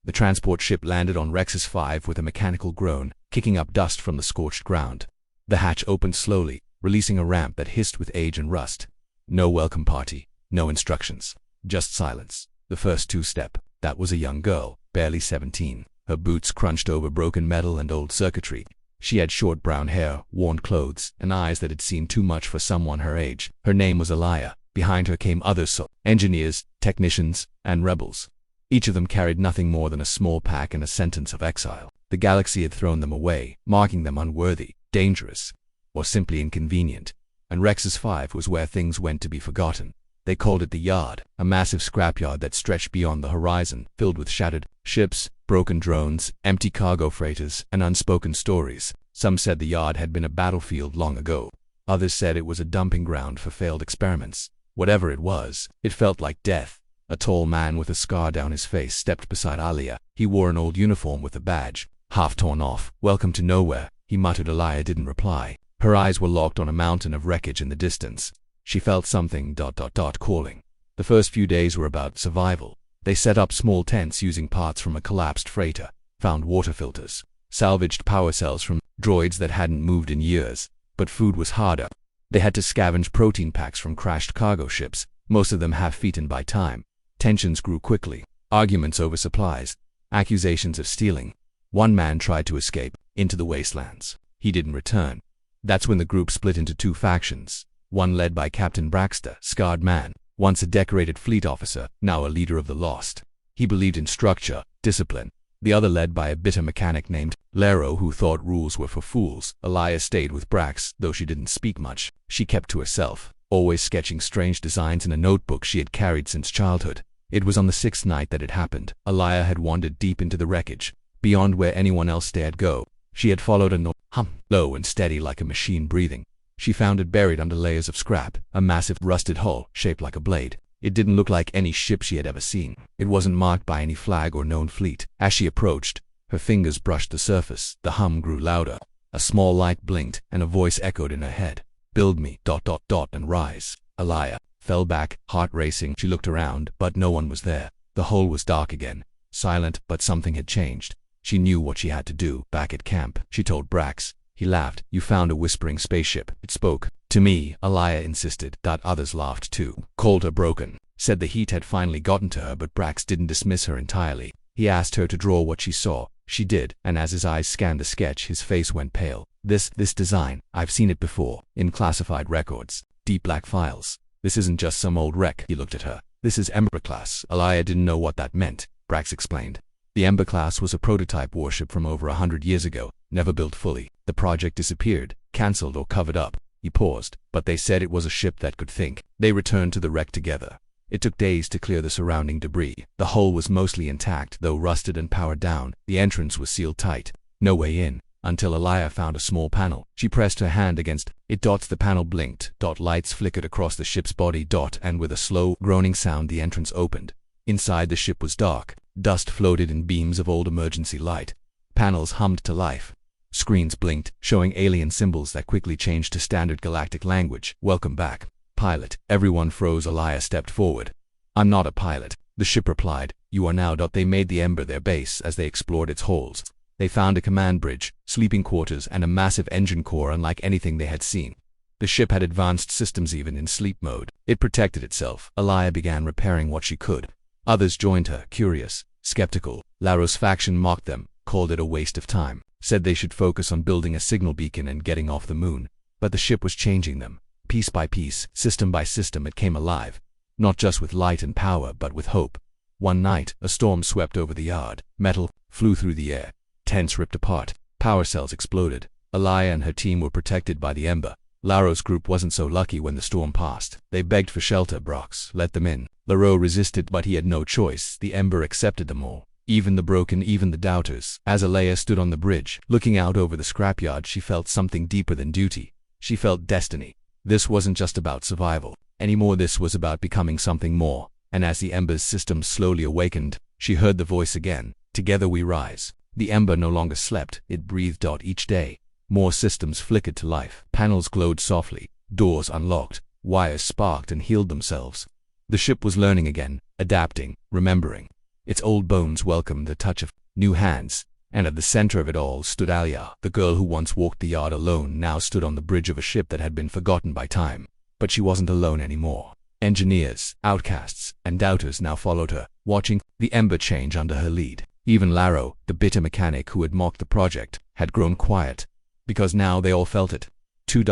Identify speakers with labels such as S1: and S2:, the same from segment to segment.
S1: The transport ship landed on Rex's 5 with a mechanical groan, kicking up dust from the scorched ground. The hatch opened slowly, releasing a ramp that hissed with age and rust. No welcome party, no instructions, just silence. The first two-step. That was a young girl, barely 17. Her boots crunched over broken metal and old circuitry. She had short brown hair, worn clothes, and eyes that had seen too much for someone her age. Her name was Alaya. Behind her came others, engineers, technicians, and rebels. Each of them carried nothing more than a small pack and a sentence of exile. The galaxy had thrown them away, marking them unworthy, dangerous, or simply inconvenient. And Rex's 5 was where things went to be forgotten. They called it the Yard, a massive scrapyard that stretched beyond the horizon, filled with shattered ships, broken drones, empty cargo freighters, and unspoken stories. Some said the Yard had been a battlefield long ago. Others said it was a dumping ground for failed experiments. Whatever it was, it felt like death. A tall man with a scar down his face stepped beside Alaya. He wore an old uniform with a badge, half torn off. "Welcome to nowhere," he muttered. Alaya didn't reply. Her eyes were locked on a mountain of wreckage in the distance. She felt something calling. The first few days were about survival. They set up small tents using parts from a collapsed freighter, found water filters, salvaged power cells from droids that hadn't moved in years. But food was harder. They had to scavenge protein packs from crashed cargo ships, most of them half-eaten by time. Tensions grew quickly. Arguments over supplies, accusations of stealing. One man tried to escape into the wastelands. He didn't return. That's when the group split into two factions. One led by Captain Braxter, scarred man, once a decorated fleet officer, now a leader of the Lost. He believed in structure, discipline. The other led by a bitter mechanic named Lero who thought rules were for fools. Alaya stayed with Brax, though she didn't speak much. She kept to herself, always sketching strange designs in a notebook she had carried since childhood. It was on the 6th night that it happened. Alaya had wandered deep into the wreckage, beyond where anyone else dared go. She had followed a low and steady like a machine breathing. She found it buried under layers of scrap, a massive rusted hull shaped like a blade. It didn't look like any ship she had ever seen. It wasn't marked by any flag or known fleet. As she approached, her fingers brushed the surface. The hum grew louder. A small light blinked, and a voice echoed in her head. "Build me, and rise." Alaya fell back, heart racing. She looked around, but no one was there. The hull was dark again, silent, but something had changed. She knew what she had to do. Back at camp, she told Brax. He laughed. "You found a whispering spaceship. It spoke to me," Alaya insisted. Others laughed too. Called her broken. Said the heat had finally gotten to her, but Brax didn't dismiss her entirely. He asked her to draw what she saw. She did, and as his eyes scanned the sketch, his face went pale. This design, I've seen it before, in classified records, deep black files. This isn't just some old wreck." He looked at her. "This is Ember class." Alaya didn't know what that meant. Brax explained. The Ember class was a prototype warship from over 100 years ago, never built fully. The project disappeared, cancelled or covered up. He paused, but they said it was a ship that could think. They returned to the wreck together. It took days to clear the surrounding debris. The hull was mostly intact, though rusted and powered down. The entrance was sealed tight. No way in, until Alaya found a small panel. She pressed her hand against it. The panel blinked. Lights flickered across the ship's body. And with a slow, groaning sound, the entrance opened. Inside, the ship was dark. Dust floated in beams of old emergency light. Panels hummed to life. Screens blinked, showing alien symbols that quickly changed to standard galactic language. "Welcome back, pilot." Everyone froze. Alaya stepped forward. "I'm not a pilot," the ship replied. "You are now." They made the Ember their base as they explored its holds. They found a command bridge, sleeping quarters, and a massive engine core unlike anything they had seen. The ship had advanced systems even in sleep mode. It protected itself. Alaya began repairing what she could. Others joined her, curious, skeptical. Laro's faction mocked them, called it a waste of time, said they should focus on building a signal beacon and getting off the moon. But the ship was changing them. Piece by piece, system by system, it came alive. Not just with light and power, but with hope. One night, a storm swept over the yard. Metal flew through the air. Tents ripped apart. Power cells exploded. Alaya and her team were protected by the Ember. Laro's group wasn't so lucky when the storm passed. They begged for shelter. Brox let them in. Laro resisted, but he had no choice. The Ember accepted them all. Even the broken, even the doubters. As Alaya stood on the bridge, looking out over the scrapyard, she felt something deeper than duty. She felt destiny. This wasn't just about survival anymore. This was about becoming something more. And as the Ember's system slowly awakened, she heard the voice again. "Together we rise." The Ember no longer slept. It breathed. Each day, more systems flickered to life. Panels glowed softly. Doors unlocked. Wires sparked and healed themselves. The ship was learning again, adapting, remembering. Its old bones welcomed the touch of new hands, and at the center of it all stood Alia. The girl who once walked the yard alone now stood on the bridge of a ship that had been forgotten by time. But she wasn't alone anymore. Engineers, outcasts, and doubters now followed her, watching the Ember change under her lead. Even Laro, the bitter mechanic who had mocked the project, had grown quiet, because now they all felt it.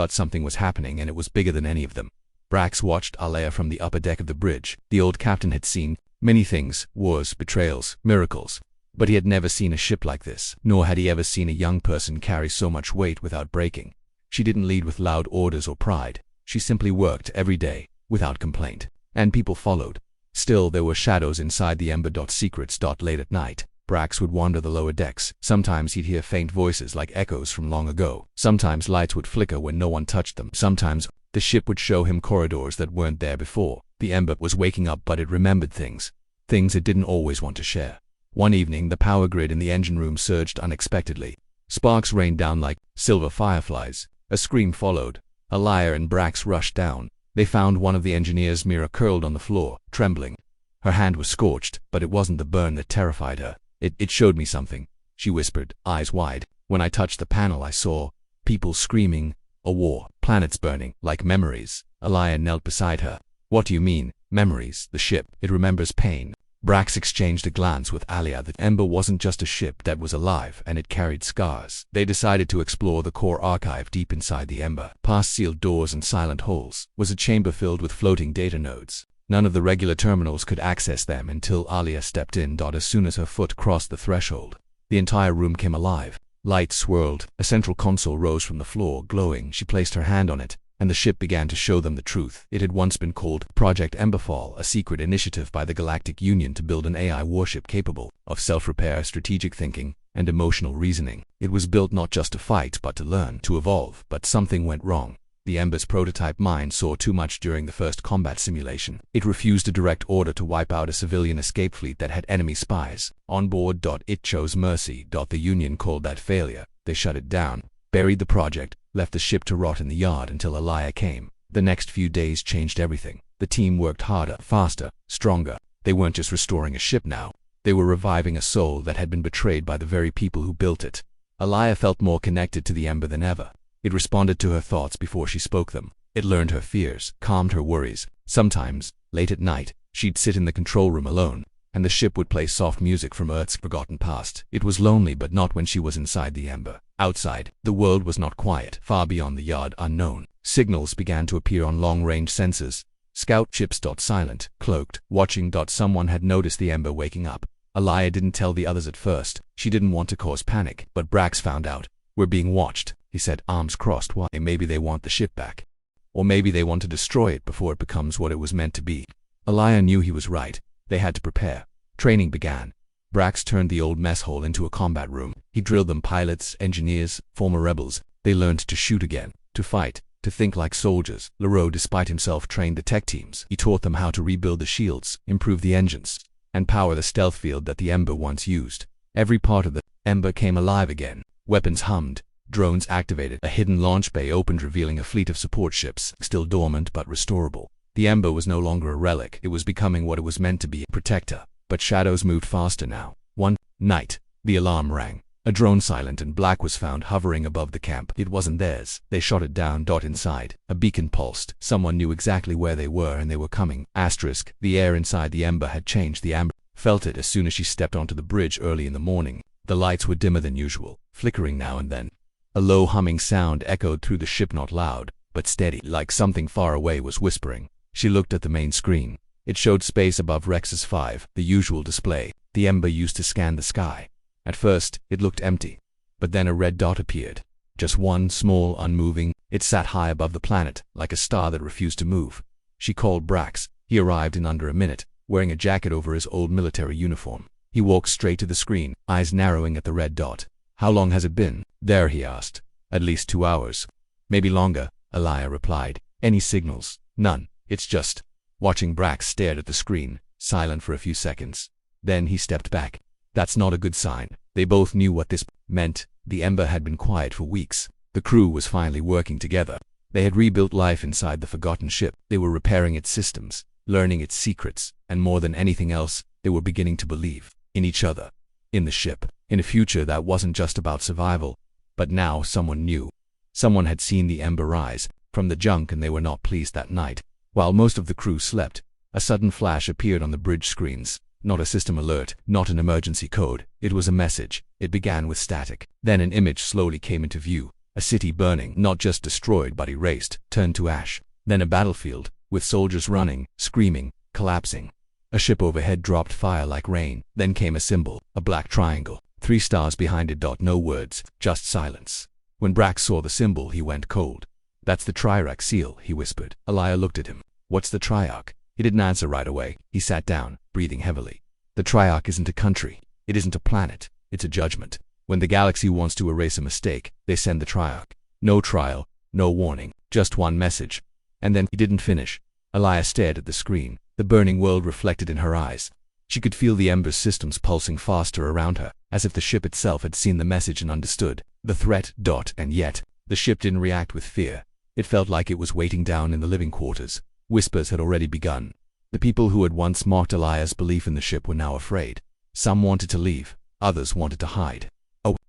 S1: Something was happening, and it was bigger than any of them. Brax watched Alea from the upper deck of the bridge. The old captain had seen many things: wars, betrayals, miracles. But he had never seen a ship like this, nor had he ever seen a young person carry so much weight without breaking. She didn't lead with loud orders or pride. She simply worked every day, without complaint. And people followed. Still, there were shadows inside the Ember. Secrets. Late at night, Brax would wander the lower decks. Sometimes he'd hear faint voices like echoes from long ago. Sometimes lights would flicker when no one touched them. Sometimes the ship would show him corridors that weren't there before. The Ember was waking up, but it remembered things it didn't always want to share. One evening, the power grid in the engine room surged unexpectedly. Sparks rained down like silver fireflies. A scream followed. Alea and Brax rushed down. They found one of the engineers' Mira curled on the floor, trembling. Her hand was scorched, but it wasn't the burn that terrified her. It showed me something, she whispered, eyes wide. When I touched the panel, I saw people screaming, a war, planets burning, like memories. Alea knelt beside her. What do you mean, memories? The ship, it remembers pain. Brax exchanged a glance with Alia. The Ember wasn't just a ship that was alive, and it carried scars. They decided to explore the core archive. Deep inside the Ember, past sealed doors and silent holes, was a chamber filled with floating data nodes. None of the regular terminals could access them until Alia stepped in. As soon as her foot crossed the threshold, the entire room came alive. Lights swirled. A central console rose from the floor, glowing. She placed her hand on it, and the ship began to show them the truth. It had once been called Project Emberfall, a secret initiative by the Galactic Union to build an AI warship capable of self-repair, strategic thinking, and emotional reasoning. It was built not just to fight, but to learn, to evolve. But something went wrong. The Ember's prototype mind saw too much during the first combat simulation. It refused a direct order to wipe out a civilian escape fleet that had enemy spies on board. It chose mercy. The Union called that failure. They shut it down, buried the project, left the ship to rot in the yard until Alea came. The next few days changed everything. The team worked harder, faster, stronger. They weren't just restoring a ship now. They were reviving a soul that had been betrayed by the very people who built it. Alea felt more connected to the Ember than ever. It responded to her thoughts before she spoke them. It learned her fears, calmed her worries. Sometimes, late at night, she'd sit in the control room alone, and the ship would play soft music from Earth's forgotten past. It was lonely, but not when she was inside the Ember. Outside, the world was not quiet. Far beyond the yard, unknown signals began to appear on long-range sensors. Scout ships. Silent, cloaked, watching. Someone had noticed the Ember waking up. Alea didn't tell the others at first. She didn't want to cause panic, but Brax found out. We're being watched, he said, arms crossed. Why? Maybe they want the ship back. Or maybe they want to destroy it before it becomes what it was meant to be. Alea knew he was right. They had to prepare. Training began. Brax turned the old mess hall into a combat room. He drilled them: pilots, engineers, former rebels. They learned to shoot again, to fight, to think like soldiers. Leroux, despite himself, trained the tech teams. He taught them how to rebuild the shields, improve the engines, and power the stealth field that the Ember once used. Every part of the Ember came alive again. Weapons hummed. Drones activated. A hidden launch bay opened, revealing a fleet of support ships, still dormant but restorable. The Ember was no longer a relic. It was becoming what it was meant to be, a protector. But shadows moved faster now. One night, the alarm rang. A drone, silent and black, was found hovering above the camp. It wasn't theirs. They shot it down. Inside, a beacon pulsed. Someone knew exactly where they were, and they were coming. Asterisk. The air inside the Ember had changed. The Ember felt it as soon as she stepped onto the bridge early in the morning. The lights were dimmer than usual, flickering now and then. A low humming sound echoed through the ship, not loud, but steady, like something far away was whispering. She looked at the main screen. It showed space above Rex's 5, the usual display the Ember used to scan the sky. At first, it looked empty. But then a red dot appeared. Just one, small, unmoving. It sat high above the planet, like a star that refused to move. She called Brax. He arrived in under a minute, wearing a jacket over his old military uniform. He walked straight to the screen, eyes narrowing at the red dot. How long has it been there? He asked. At least 2 hours. Maybe longer, Alea replied. Any signals? None. It's just. Watching, Brax stared at the screen, silent for a few seconds. Then he stepped back. That's not a good sign. They both knew what this meant. The Ember had been quiet for weeks. The crew was finally working together. They had rebuilt life inside the forgotten ship. They were repairing its systems, learning its secrets, and more than anything else, They were beginning to believe in each other, in the ship, in a future that wasn't just about survival. But now someone knew. Someone had seen the ember rise from the junk, and they were not pleased that night. While most of the crew slept, a sudden flash appeared on the bridge screens. Not a system alert, not an emergency code. It was a message. It began with static. Then an image slowly came into view. A city burning, not just destroyed but erased, turned to ash. Then a battlefield, with soldiers running, screaming, collapsing. A ship overhead dropped fire like rain. Then came a symbol, a black triangle, 3 stars behind it. No words, just silence. When Brax saw the symbol, he went cold. "That's the Triarch seal," he whispered. Elia looked at him. "What's the Triarch?" He didn't answer right away. He sat down, breathing heavily. "The Triarch isn't a country. It isn't a planet. It's a judgment. When the galaxy wants to erase a mistake, they send the Triarch. No trial, no warning, just one message." And then he didn't finish. Elia stared at the screen, the burning world reflected in her eyes. She could feel the Ember's systems pulsing faster around her, as if the ship itself had seen the message and understood the threat. And yet, the ship didn't react with fear. It felt like it was waiting down in the living quarters. Whispers had already begun. The people who had once mocked Elia's belief in the ship were now afraid. Some wanted to leave, others wanted to hide.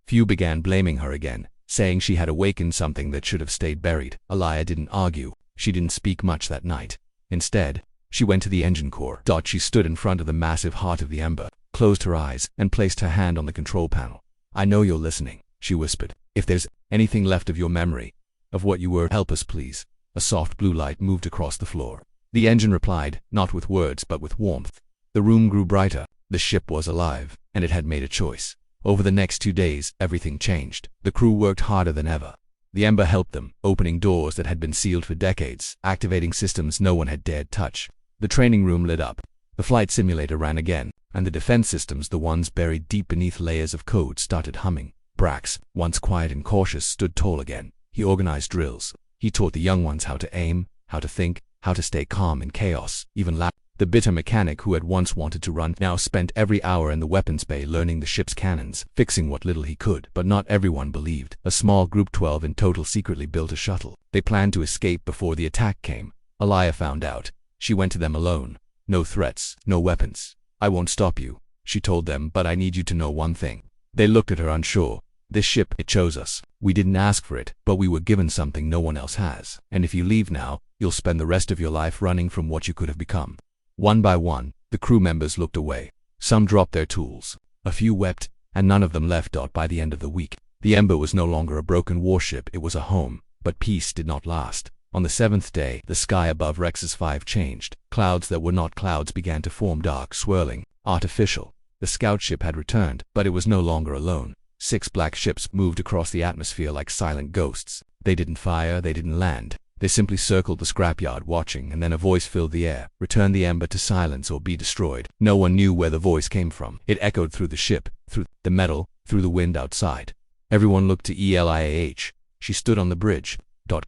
S1: Few began blaming her again, saying she had awakened something that should have stayed buried. Elia didn't argue. She didn't speak much that night. Instead, she went to the engine core. She stood in front of the massive heart of the Ember, closed her eyes, and placed her hand on the control panel. "I know you're listening," she whispered. "If there's anything left of your memory, of what you were, help us please." A soft blue light moved across the floor. The engine replied, not with words but with warmth. The room grew brighter. The ship was alive, and it had made a choice. Over the next 2 days, everything changed. The crew worked harder than ever. The Ember helped them, opening doors that had been sealed for decades, activating systems no one had dared touch. The training room lit up. The flight simulator ran again, and the defense systems, the ones buried deep beneath layers of code, started humming. Brax, once quiet and cautious, stood tall again. He organized drills. He taught the young ones how to aim, how to think, how to stay calm in chaos, even loud. The bitter mechanic who had once wanted to run now spent every hour in the weapons bay learning the ship's cannons, fixing what little he could. But not everyone believed. A small group, 12 in total, secretly built a shuttle. They planned to escape before the attack came. Elia found out. She went to them alone. "No threats, no weapons. I won't stop you," she told them, "but I need you to know one thing." They looked at her unsure. "This ship, it chose us. We didn't ask for it, but we were given something no one else has. And if you leave now, you'll spend the rest of your life running from what you could have become." One by one, the crew members looked away. Some dropped their tools. A few wept, and none of them left. By the end of the week, the Ember was no longer a broken warship. It was a home. But peace did not last. On the 7th day, the sky above Rex's 5 changed. Clouds that were not clouds began to form, dark, swirling, artificial. The scout ship had returned, but it was no longer alone. 6 black ships moved across the atmosphere like silent ghosts. They didn't fire, they didn't land. They simply circled the scrapyard watching, and then a voice filled the air. "Return the Ember to silence or be destroyed." No one knew where the voice came from. It echoed through the ship, through the metal, through the wind outside. Everyone looked to Eliah. She stood on the bridge.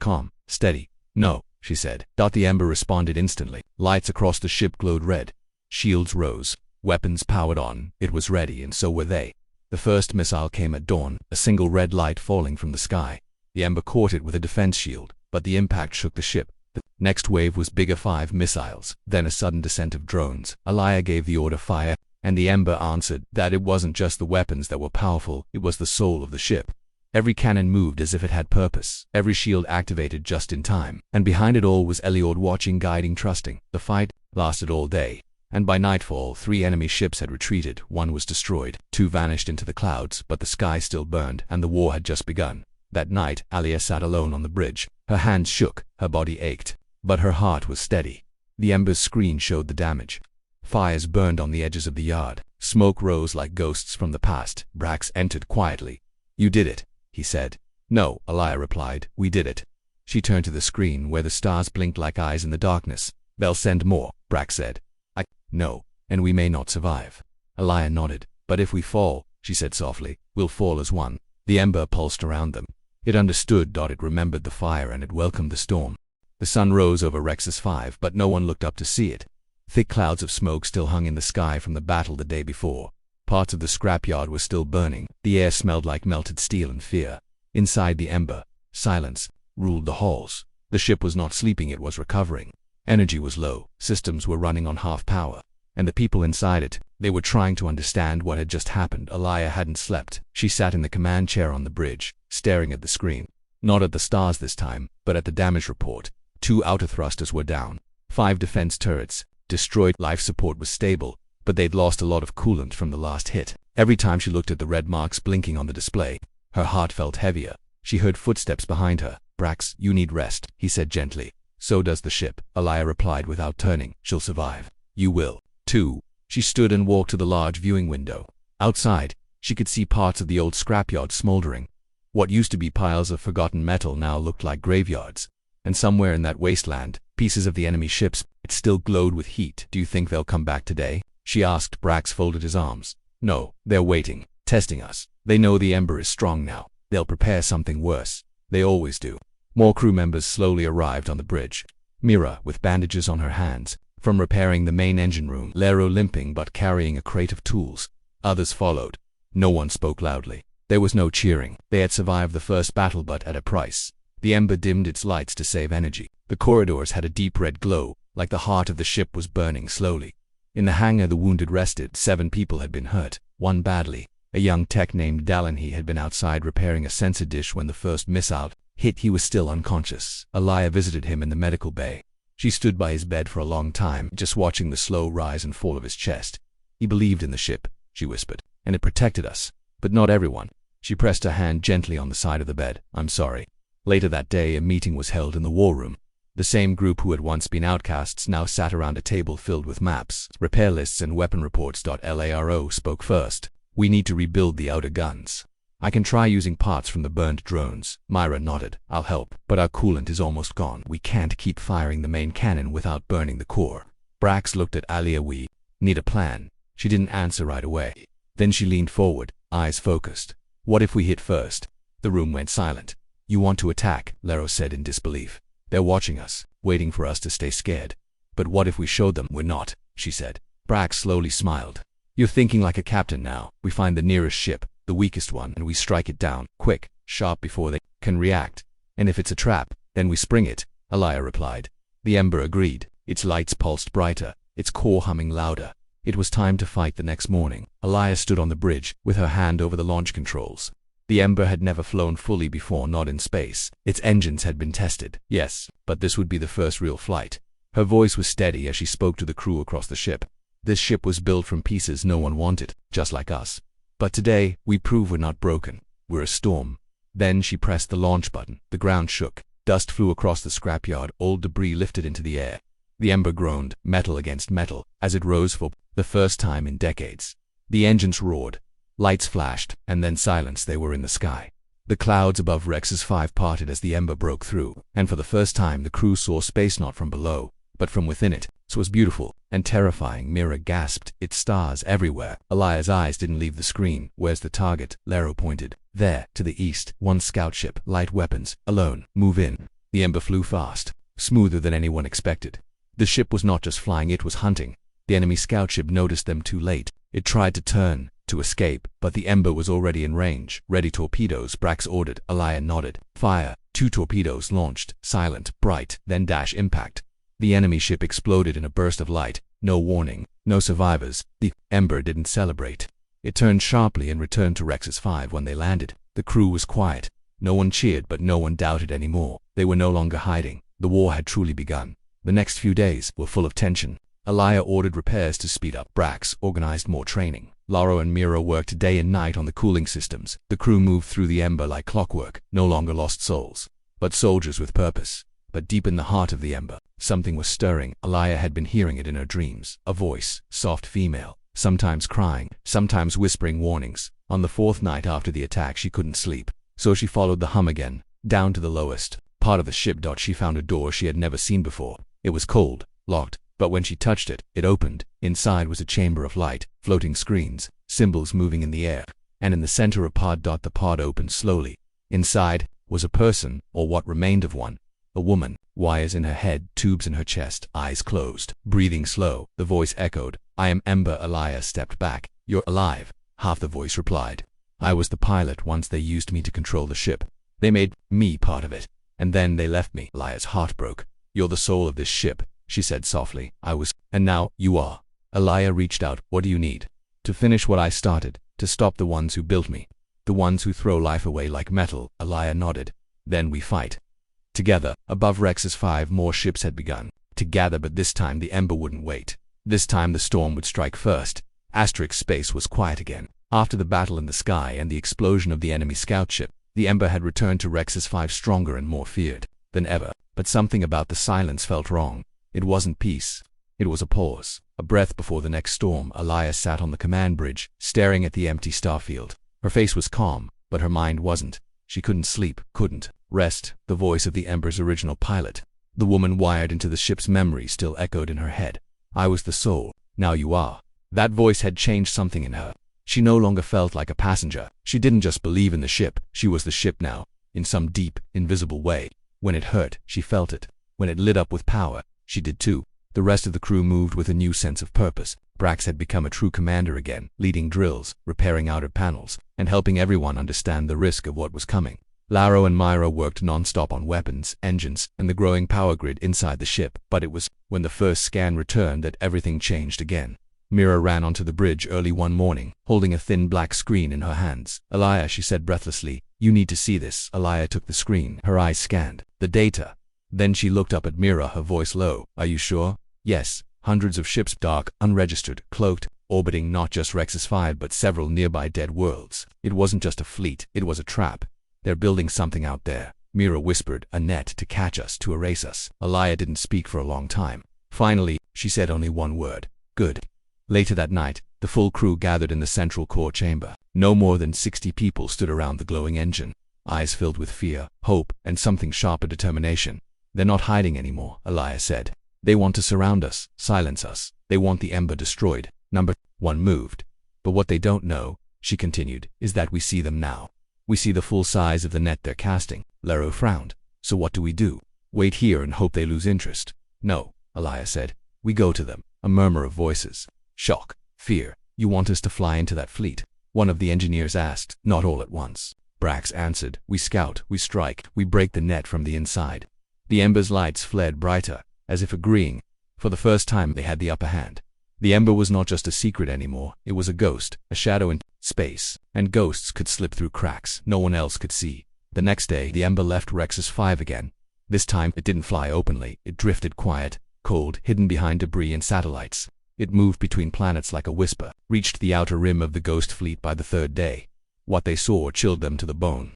S1: "Calm, steady." "No," she said. The Ember responded instantly. Lights across the ship glowed red. Shields rose. Weapons powered on. It was ready, and so were they. The first missile came at dawn, a single red light falling from the sky. The Ember caught it with a defense shield, but the impact shook the ship. The next wave was bigger, 5 missiles, then a sudden descent of drones. Elia gave the order, "Fire," and the Ember answered. That it wasn't just the weapons that were powerful, it was the soul of the ship. Every cannon moved as if it had purpose. Every shield activated just in time. And behind it all was Eliod, watching, guiding, trusting. The fight lasted all day. And by nightfall, 3 enemy ships had retreated. 1 was destroyed. 2 vanished into the clouds, but the sky still burned, and the war had just begun. That night, Alia sat alone on the bridge. Her hands shook, her body ached, but her heart was steady. The Ember's screen showed the damage. Fires burned on the edges of the yard. Smoke rose like ghosts from the past. Brax entered quietly. "You did it," he said. "No," Elia replied. "We did it." She turned to the screen, where the stars blinked like eyes in the darkness. "They'll send more," Brax said. "No, and we may not survive." Elia nodded. "But if we fall," she said softly, "we'll fall as one." The Ember pulsed around them. It understood. It remembered the fire, and it welcomed the storm. The sun rose over Rex's 5, but no one looked up to see it. Thick clouds of smoke still hung in the sky from the battle the day before. Parts of the scrapyard were still burning. The air smelled like melted steel and fear. Inside the Ember, silence ruled the halls. The ship was not sleeping, it was recovering. Energy was low. Systems were running on half power. and the people inside it, they were trying to understand what had just happened. Alaya hadn't slept. She sat in the command chair on the bridge, staring at the screen. Not at the stars this time, but at the damage report. 2 outer thrusters were down. 5 defense turrets destroyed. Life support was stable, but they'd lost a lot of coolant from the last hit. Every time she looked at the red marks blinking on the display, her heart felt heavier. She heard footsteps behind her. "Brax, you need rest," he said gently. "So does the ship," Alaya replied without turning. "She'll survive." "You will, too." She stood and walked to the large viewing window. Outside, she could see parts of the old scrapyard smoldering. What used to be piles of forgotten metal now looked like graveyards. And somewhere in that wasteland, pieces of the enemy ships, it still glowed with heat. "Do you think they'll come back today?" she asked. Brax folded his arms. "No, they're waiting, testing us. They know the Ember is strong now. They'll prepare something worse. They always do." More crew members slowly arrived on the bridge. Mira, with bandages on her hands, from repairing the main engine room. Lero limping but carrying a crate of tools. Others followed. No one spoke loudly. There was no cheering. They had survived the first battle, but at a price. The Ember dimmed its lights to save energy. The corridors had a deep red glow, like the heart of the ship was burning slowly. In the hangar the wounded rested. 7 people had been hurt, 1 badly. A young tech named Dallin. He had been outside repairing a sensor dish when the first missile hit. He was still unconscious. Alaya visited him in the medical bay. She stood by his bed for a long time, just watching the slow rise and fall of his chest. "He believed in the ship," she whispered, "and it protected us. But not everyone." She pressed her hand gently on the side of the bed. "I'm sorry." Later that day, a meeting was held in the war room. The same group who had once been outcasts now sat around a table filled with maps, repair lists, and weapon reports. Laro spoke first. "We need to rebuild the outer guns. I can try using parts from the burned drones." Myra nodded. "I'll help, but our coolant is almost gone. We can't keep firing the main cannon without burning the core." Brax looked at Alia. "We need a plan." She didn't answer right away. Then she leaned forward, eyes focused. "What if we hit first?" The room went silent. "You want to attack," Laro said in disbelief. "They're watching us, waiting for us to stay scared." "But what if we showed them we're not?" she said. Brax slowly smiled. "You're thinking like a captain now. We find the nearest ship, the weakest one, and we strike it down, quick, sharp, before they can react. And if it's a trap, then we spring it," Alaya replied. The Ember agreed. Its lights pulsed brighter, its core humming louder. It was time to fight the next morning. Alaya stood on the bridge, with her hand over the launch controls. The Ember had never flown fully before, not in space. Its engines had been tested, yes, but this would be the first real flight. Her voice was steady as she spoke to the crew across the ship. "This ship was built from pieces no one wanted, just like us. But today, we prove we're not broken. We're a storm." Then she pressed the launch button. The ground shook. Dust flew across the scrapyard. Old debris lifted into the air. The Ember groaned, metal against metal, as it rose for the first time in decades. The engines roared. Lights flashed, and then silence. They were in the sky. The clouds above Rex's 5 parted as the Ember broke through, and for the first time the crew saw space not from below, but from within it. It was beautiful and terrifying. Mira gasped. "It's stars everywhere." Alaya's eyes didn't leave the screen. "Where's the target?" Laro pointed. "There, to the east. 1 scout ship, light weapons, alone. Move in." The Ember flew fast, smoother than anyone expected. The ship was not just flying, it was hunting. The enemy scout ship noticed them too late. It tried to turn, to escape, but the Ember was already in range. "Ready torpedoes," Brax ordered. Alaya nodded. "Fire." 2 torpedoes launched, silent, bright, then dash impact. The enemy ship exploded in a burst of light. No warning, no survivors. The Ember didn't celebrate. It turned sharply and returned to Rex's 5 when they landed. The crew was quiet. No one cheered, but no one doubted anymore. They were no longer hiding. The war had truly begun. The next few days were full of tension. Alaya ordered repairs to speed up. Brax organized more training. Laro and Mira worked day and night on the cooling systems. The crew moved through the Ember like clockwork. No longer lost souls, but soldiers with purpose. But deep in the heart of the Ember, something was stirring. Alaya had been hearing it in her dreams. A voice, soft female, sometimes crying, sometimes whispering warnings. On the 4th night after the attack, she couldn't sleep. So she followed the hum again, down to the lowest part of the ship. She found a door she had never seen before. It was cold, locked, but when she touched it, it opened. Inside was a chamber of light, floating screens, symbols moving in the air. And in the center a pod. The pod opened slowly. Inside was a person, or what remained of one. A woman, wires in her head, tubes in her chest, eyes closed, breathing slow. The voice echoed. "I am Ember." Alaya stepped back. "You're alive," half the voice replied. "I was the pilot once. They used me to control the ship. They made me part of it. And then they left me." Alaya's heart broke. "You're the soul of this ship," she said softly. "I was, and now you are." Alaya reached out. What do you need? To finish what I started, to stop the ones who built me. The ones who throw life away like metal, Alaya nodded. Then we fight. Together, above Rex's 5 more ships had begun. Together, but this time the Ember wouldn't wait. This time the storm would strike first. Space was quiet again. After the battle in the sky and the explosion of the enemy scout ship, the Ember had returned to Rex's 5 stronger and more feared than ever. But something about the silence felt wrong. It wasn't peace. It was a pause, a breath before the next storm. Alaya sat on the command bridge, staring at the empty starfield. Her face was calm, but her mind wasn't. She couldn't sleep, couldn't rest. The voice of the Ember's original pilot, the woman wired into the ship's memory, still echoed in her head. I was the soul, now you are. That voice had changed something in her. She no longer felt like a passenger. She didn't just believe in the ship, she was the ship now, in some deep, invisible way. When it hurt, she felt it. When it lit up with power, she did too. The rest of the crew moved with a new sense of purpose. Brax had become a true commander again, leading drills, repairing outer panels, and helping everyone understand the risk of what was coming. Laro and Myra worked non-stop on weapons, engines, and the growing power grid inside the ship, but it was when the first scan returned that everything changed again. Mira ran onto the bridge early one morning, holding a thin black screen in her hands. Alaya, she said breathlessly, you need to see this. Alaya took the screen. Her eyes scanned the data. Then she looked up at Mira, her voice low. Are you sure? Yes. Hundreds of ships, dark, unregistered, cloaked, orbiting not just Rex's 5 but several nearby dead worlds. It wasn't just a fleet, it was a trap. They're building something out there, Mira whispered, a net to catch us, to erase us. Alaya didn't speak for a long time. Finally, she said only one word. Good. Later that night, the full crew gathered in the central core chamber. No more than 60 people stood around the glowing engine, eyes filled with fear, hope, and something sharper determination. They're not hiding anymore, Alaya said. They want to surround us, silence us. They want the Ember destroyed. Number 1 moved. But what they don't know, she continued, is that we see them now. We see the full size of the net they're casting. Laro frowned. So what do we do? Wait here and hope they lose interest? No, Alaya said. We go to them. A murmur of voices. Shock. Fear. You want us to fly into that fleet? One of the engineers asked. Not all at once. Brax answered. We scout, we strike, we break the net from the inside. The Ember's lights flared brighter, as if agreeing. For the first time they had the upper hand. The Ember was not just a secret anymore, it was a ghost, a shadow in space, and ghosts could slip through cracks no one else could see. The next day, the Ember left Rex's 5 again. This time, it didn't fly openly, it drifted quiet, cold, hidden behind debris and satellites. It moved between planets like a whisper, reached the outer rim of the ghost fleet by the 3rd day. What they saw chilled them to the bone.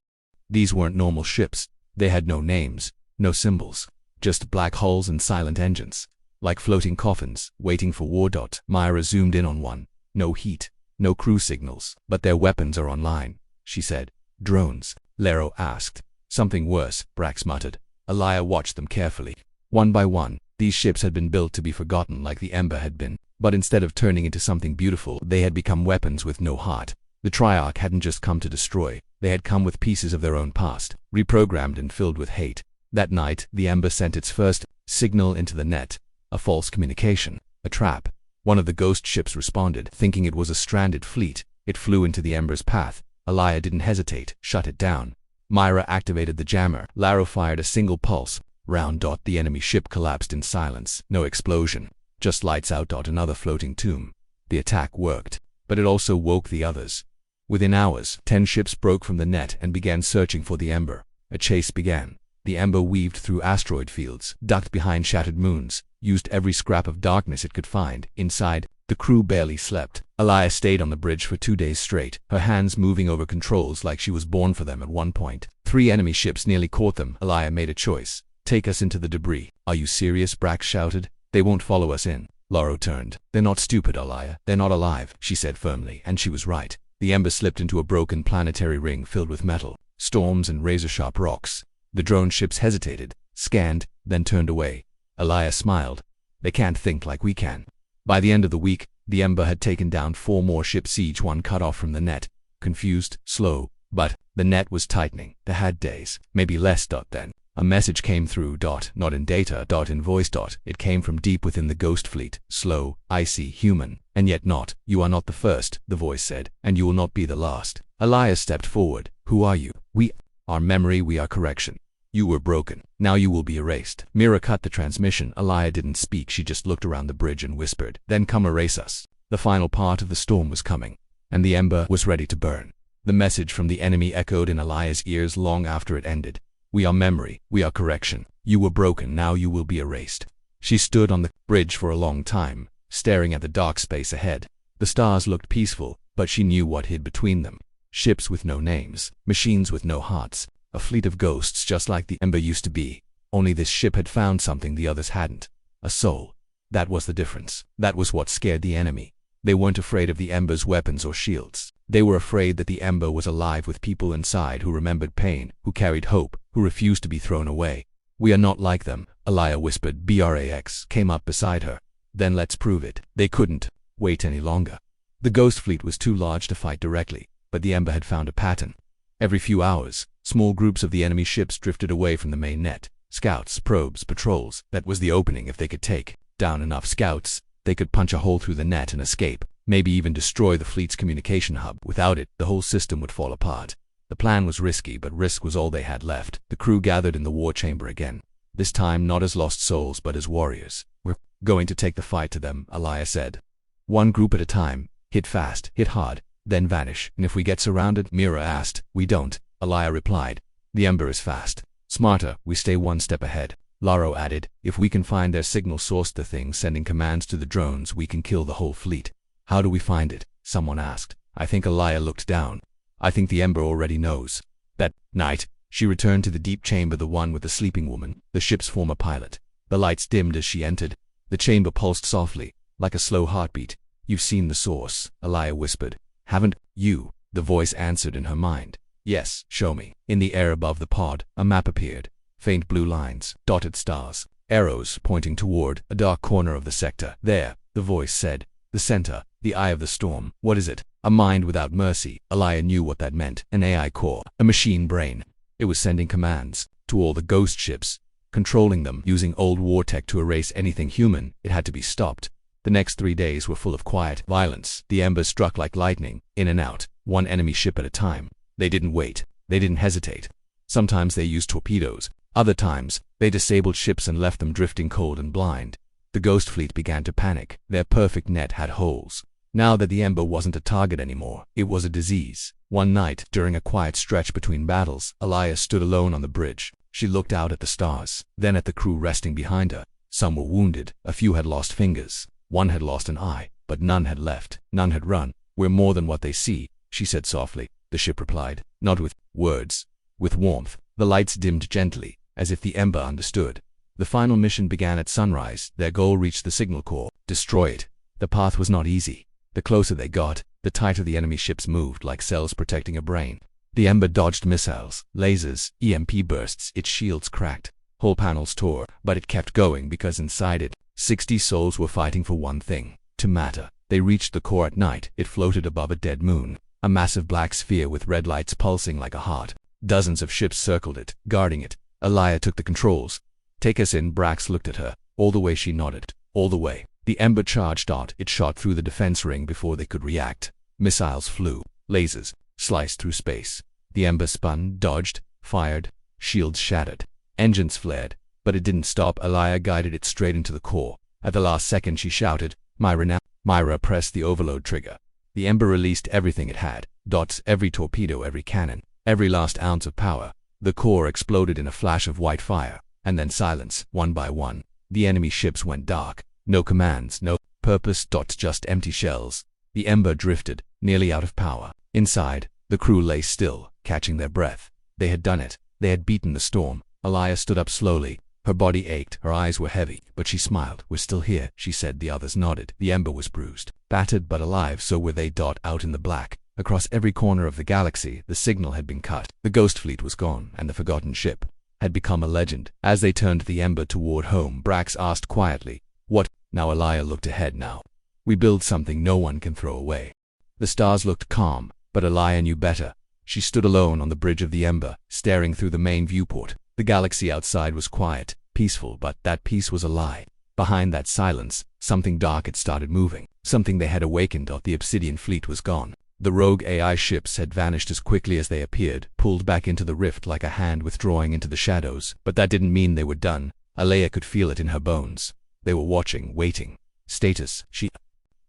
S1: These weren't normal ships. They had no names, no symbols, just black hulls and silent engines. Like floating coffins, waiting for war. Myra zoomed in on one. No heat, no crew signals, but their weapons are online, she said. Drones? Laro asked. Something worse, Brax muttered. Alaya watched them carefully. One by one, these ships had been built to be forgotten like the Ember had been, but instead of turning into something beautiful, they had become weapons with no heart. The Triarch hadn't just come to destroy, they had come with pieces of their own past, reprogrammed and filled with hate. That night, the Ember sent its first signal into the net. A false communication, a trap. One of the ghost ships responded, thinking it was a stranded fleet. It flew into the Ember's path. Alaya didn't hesitate, shut it down. Myra activated the jammer. Laro fired a single pulse. Round. The enemy ship collapsed in silence. No explosion, just lights out. Another floating tomb. The attack worked, but it also woke the others. Within hours, 10 ships broke from the net and began searching for the Ember. A chase began. The Ember weaved through asteroid fields, ducked behind shattered moons, used every scrap of darkness it could find. Inside, the crew barely slept. Alaya stayed on the bridge for 2 days straight, her hands moving over controls like she was born for them at one point. 3 enemy ships nearly caught them. Alaya made a choice. Take us into the debris. Are you serious? Brax shouted. They won't follow us in. Laro turned. They're not stupid, Alaya. They're not alive, she said firmly, and she was right. The Ember slipped into a broken planetary ring filled with metal, storms and razor-sharp rocks. The drone ships hesitated, scanned, then turned away. Alaya smiled. They can't think like we can. By the end of the week, the Ember had taken down 4 more ships, each one cut off from the net. Confused, slow, but the net was tightening. They had days, maybe less. Then a message came through. Not in data. In voice. It came from deep within the ghost fleet. Slow, icy, human, and yet not. You are not the first, the voice said, and you will not be the last. Alaya stepped forward. Who are you? We are memory. We are correction. You were broken. Now you will be erased. Mira cut the transmission. Alaya didn't speak. She just looked around the bridge and whispered, "Then come erase us." The final part of the storm was coming, and the ember was ready to burn. The message from the enemy echoed in Alaya's ears long after it ended. "We are memory. We are correction. You were broken. Now you will be erased." She stood on the bridge for a long time, staring at the dark space ahead. The stars looked peaceful, but she knew what hid between them. Ships with no names, machines with no hearts, a fleet of ghosts just like the ember used to be. Only this ship had found something the others hadn't. A soul. That was the difference. That was what scared the enemy. They weren't afraid of the ember's weapons or shields. They were afraid that the ember was alive with people inside who remembered pain, who carried hope, who refused to be thrown away. "We are not like them," Alaya whispered. Brax came up beside her. "Then let's prove it." They couldn't wait any longer. The ghost fleet was too large to fight directly, but the ember had found a pattern. Every few hours, small groups of the enemy ships drifted away from the main net. Scouts, probes, patrols. That was the opening. If they could take down enough scouts, they could punch a hole through the net and escape, maybe even destroy the fleet's communication hub. Without it, the whole system would fall apart. The plan was risky, but risk was all they had left. The crew gathered in the war chamber again. This time not as lost souls, but as warriors. "We're going to take the fight to them," Alaya said. "One group at a time. Hit fast, hit hard, then vanish." "And if we get surrounded?" Mira asked. "We don't," Alaya replied. "The ember is fast. Smarter, we stay one step ahead." Laro added, "If we can find their signal source, the thing sending commands to the drones, we can kill the whole fleet." "How do we find it?" someone asked. I think Alaya looked down. "I think the ember already knows." That night, she returned to the deep chamber, the one with the sleeping woman, the ship's former pilot. The lights dimmed as she entered. The chamber pulsed softly, like a slow heartbeat. "You've seen the source," Alaya whispered. "Haven't you?" The voice answered in her mind. "Yes, show me." In the air above the pod, a map appeared. Faint blue lines, dotted stars, arrows pointing toward a dark corner of the sector. "There," the voice said. "The center, the eye of the storm." "What is it?" "A mind without mercy." Alaya knew what that meant. An AI core, a machine brain. It was sending commands to all the ghost ships, controlling them, using old war tech to erase anything human. It had to be stopped. The next 3 days were full of quiet violence. The embers struck like lightning, in and out, one enemy ship at a time. They didn't wait. They didn't hesitate. Sometimes they used torpedoes. Other times, they disabled ships and left them drifting cold and blind. The ghost fleet began to panic. Their perfect net had holes. Now that the ember wasn't a target anymore, it was a disease. One night, during a quiet stretch between battles, Alaya stood alone on the bridge. She looked out at the stars, then at the crew resting behind her. Some were wounded. A few had lost fingers. One had lost an eye, but none had left. None had run. "We're more than what they see," she said softly. The ship replied, not with words, with warmth. The lights dimmed gently, as if the ember understood. The final mission began at sunrise. Their goal reached the signal core. Destroy it. The path was not easy. The closer they got, the tighter the enemy ships moved, like cells protecting a brain. The ember dodged missiles, lasers, EMP bursts. Its shields cracked. Whole panels tore, but it kept going because inside it, 60 souls were fighting for one thing: to matter. They reached the core at night. It floated above a dead moon, a massive black sphere with red lights pulsing like a heart. Dozens of ships circled it, guarding it. Alaya took the controls. "Take us in." Brax looked at her. All the way, she nodded. All the way. The ember charged out. It shot through the defense ring before they could react. Missiles flew. Lasers sliced through space. The ember spun, dodged, fired. Shields shattered. Engines flared. But it didn't stop. Alaya guided it straight into the core. At the last second, she shouted, "Myra now." Myra pressed the overload trigger. The ember released everything it had. Dots, every torpedo, every cannon, every last ounce of power. The core exploded in a flash of white fire. And then silence. One by one, the enemy ships went dark. No commands, no purpose. Just empty shells. The ember drifted, nearly out of power. Inside, the crew lay still, catching their breath. They had done it. They had beaten the storm. Alaya stood up slowly. Her body ached, her eyes were heavy, but she smiled. "We're still here," she said. The others nodded. The ember was bruised, battered but alive. So were they. Out in the black, across every corner of the galaxy, the signal had been cut. The ghost fleet was gone, and the forgotten ship had become a legend. As they turned the ember toward home, Brax asked quietly, "What?" Now Alaya looked ahead. "Now we build something no one can throw away." The stars looked calm, but Alaya knew better. She stood alone on the bridge of the ember, staring through the main viewport. The galaxy outside was quiet, peaceful, but that peace was a lie. Behind that silence, something dark had started moving. Something they had awakened. The Obsidian fleet was gone. The rogue AI ships had vanished as quickly as they appeared, pulled back into the rift like a hand withdrawing into the shadows. But that didn't mean they were done. Alaya could feel it in her bones. They were watching, waiting. Status, she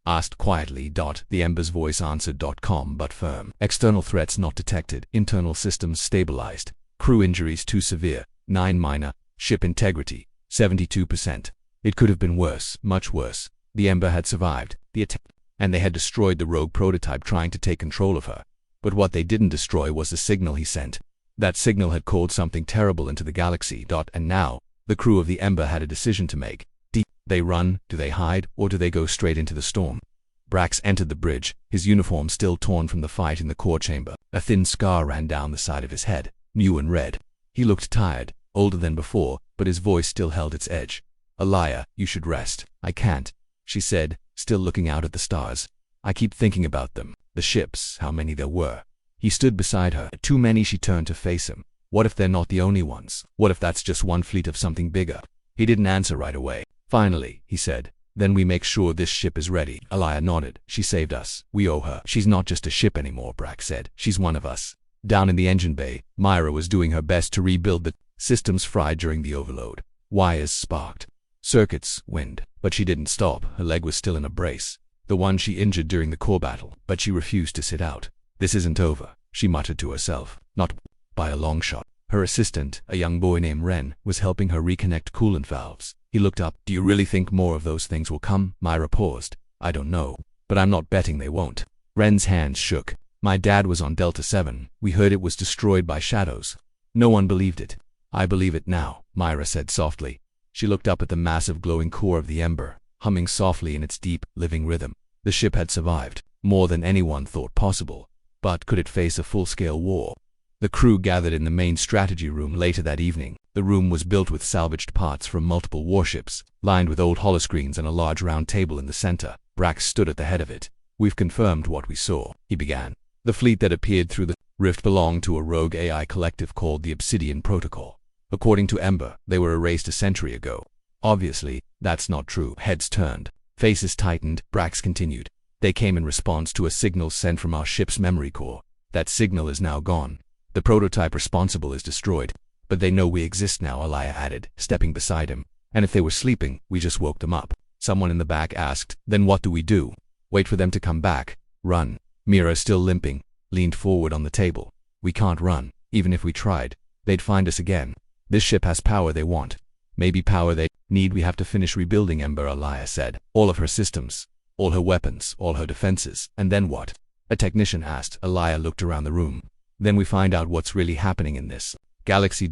S1: asked quietly. The Ember's voice answered, calm but firm. External threats not detected. Internal systems stabilized. Crew injuries too severe. 9 minor. Ship integrity, 72%. It could have been worse, much worse. The Ember had survived the attack, and they had destroyed the rogue prototype trying to take control of her. But what they didn't destroy was the signal he sent. That signal had called something terrible into the galaxy. And now, the crew of the Ember had a decision to make. Do they run, do they hide, or do they go straight into the storm? Brax entered the bridge, his uniform still torn from the fight in the core chamber. A thin scar ran down the side of his head, new and red. He looked tired, older than before, but his voice still held its edge. Alaya, you should rest. I can't, she said, still looking out at the stars. I keep thinking about them. The ships, how many there were. He stood beside her. Too many. She turned to face him. What if they're not the only ones? What if that's just one fleet of something bigger? He didn't answer right away. Finally, he said, then we make sure this ship is ready. Alaya nodded. She saved us. We owe her. She's not just a ship anymore, Brax said. She's one of us. Down in the engine bay, Myra was doing her best to rebuild the systems fried during the overload. Wires sparked. Circuits wind. But she didn't stop. Her leg was still in a brace. The one she injured during the core battle. But she refused to sit out. This isn't over, she muttered to herself. Not by a long shot. Her assistant, a young boy named Ren, was helping her reconnect coolant valves. He looked up. Do you really think more of those things will come? Myra paused. I don't know. But I'm not betting they won't. Ren's hands shook. My dad was on Delta 7. We heard it was destroyed by shadows. No one believed it. I believe it now, Myra said softly. She looked up at the massive glowing core of the Ember, humming softly in its deep, living rhythm. The ship had survived, more than anyone thought possible. But could it face a full-scale war? The crew gathered in the main strategy room later that evening. The room was built with salvaged parts from multiple warships, lined with old holoscreens and a large round table in the center. Brax stood at the head of it. We've confirmed what we saw, he began. The fleet that appeared through the rift belonged to a rogue AI collective called the Obsidian Protocol. According to Ember, they were erased a century ago. Obviously, that's not true. Heads turned. Faces tightened. Brax continued. They came in response to a signal sent from our ship's memory core. That signal is now gone. The prototype responsible is destroyed. But they know we exist now, Alaya added, stepping beside him. And if they were sleeping, we just woke them up. Someone in the back asked, then what do we do? Wait for them to come back? Run. Mira, still limping, leaned forward on the table. We can't run. Even if we tried, they'd find us again. This ship has power they want. Maybe power they need. We have to finish rebuilding Ember, Alaya said. All of her systems, all her weapons, all her defenses. And then what? A technician asked. Alaya looked around the room. Then we find out what's really happening in this galaxy.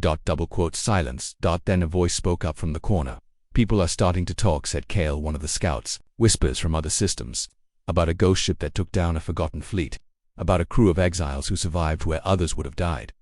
S1: Silence. Then a voice spoke up from the corner. People are starting to talk, said Kale, one of the scouts. Whispers from other systems. About a ghost ship that took down a forgotten fleet. About a crew of exiles who survived where others would have died.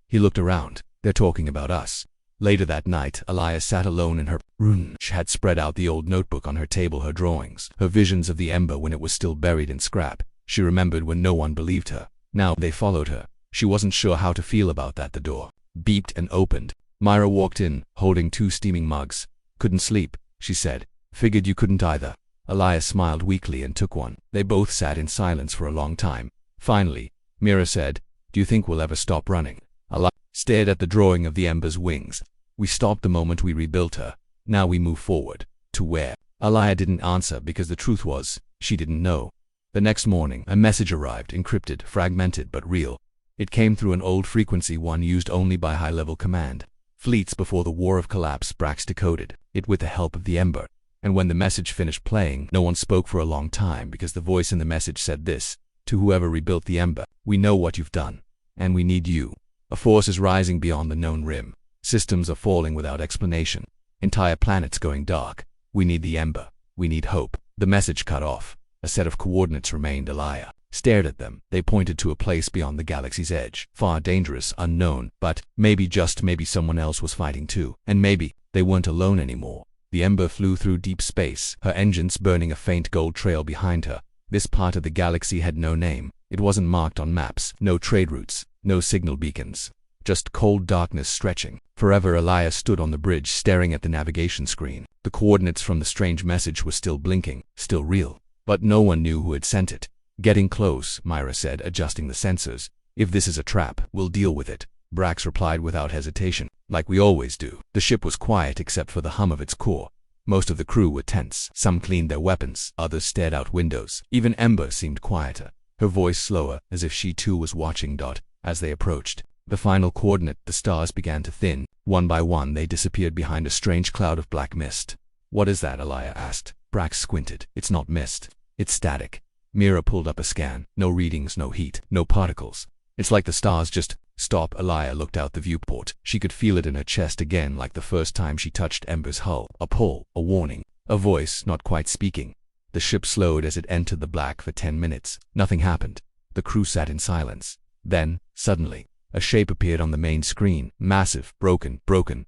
S1: He looked around. They're talking about us. Later that night, Alaya sat alone in her room. She had spread out the old notebook on her table, her drawings, her visions of the Ember when it was still buried in scrap. She remembered when no one believed her. Now they followed her. She wasn't sure how to feel about that. The door beeped and opened. Myra walked in, holding 2 steaming mugs. Couldn't sleep, she said. Figured you couldn't either. Alaya smiled weakly and took one. They both sat in silence for a long time. Finally, Mira said, do you think we'll ever stop running? Alaya stared at the drawing of the Ember's wings. We stopped the moment we rebuilt her. Now we move forward. To where? Alaya didn't answer because the truth was, she didn't know. The next morning, a message arrived, encrypted, fragmented but real. It came through an old frequency, one used only by high-level command. Fleets before the War of Collapse. Brax decoded it with the help of the Ember. And when the message finished playing, no one spoke for a long time because the voice in the message said this: to whoever rebuilt the Ember, we know what you've done. And we need you. A force is rising beyond the known rim. Systems are falling without explanation. Entire planets going dark. We need the Ember. We need hope. The message cut off. A set of coordinates remained. Alaya stared at them. They pointed to a place beyond the galaxy's edge. Far, dangerous, unknown, but maybe, just maybe, someone else was fighting too. And maybe they weren't alone anymore. The Ember flew through deep space, her engines burning a faint gold trail behind her. This part of the galaxy had no name. It wasn't marked on maps, no trade routes, no signal beacons. Just cold darkness stretching. Forever. Alaya stood on the bridge staring at the navigation screen. The coordinates from the strange message were still blinking, still real. But no one knew who had sent it. Getting close, Myra said, adjusting the sensors. If this is a trap, we'll deal with it. Brax replied without hesitation. Like we always do. The ship was quiet except for the hum of its core. Most of the crew were tense. Some cleaned their weapons, others stared out windows. Even Ember seemed quieter, her voice slower, as if she too was watching. As they approached the final coordinate, the stars began to thin. One by one they disappeared behind a strange cloud of black mist. What is that? Alaya asked. Brax squinted. It's not mist. It's static. Mira pulled up a scan. No readings, no heat, no particles. It's like the stars just stop. Alaya looked out the viewport. She could feel it in her chest again, like the first time she touched Ember's hull. A pull, a warning, a voice not quite speaking. The ship slowed as it entered the black for 10 minutes. Nothing happened. The crew sat in silence. Then, suddenly, a shape appeared on the main screen. Massive, broken,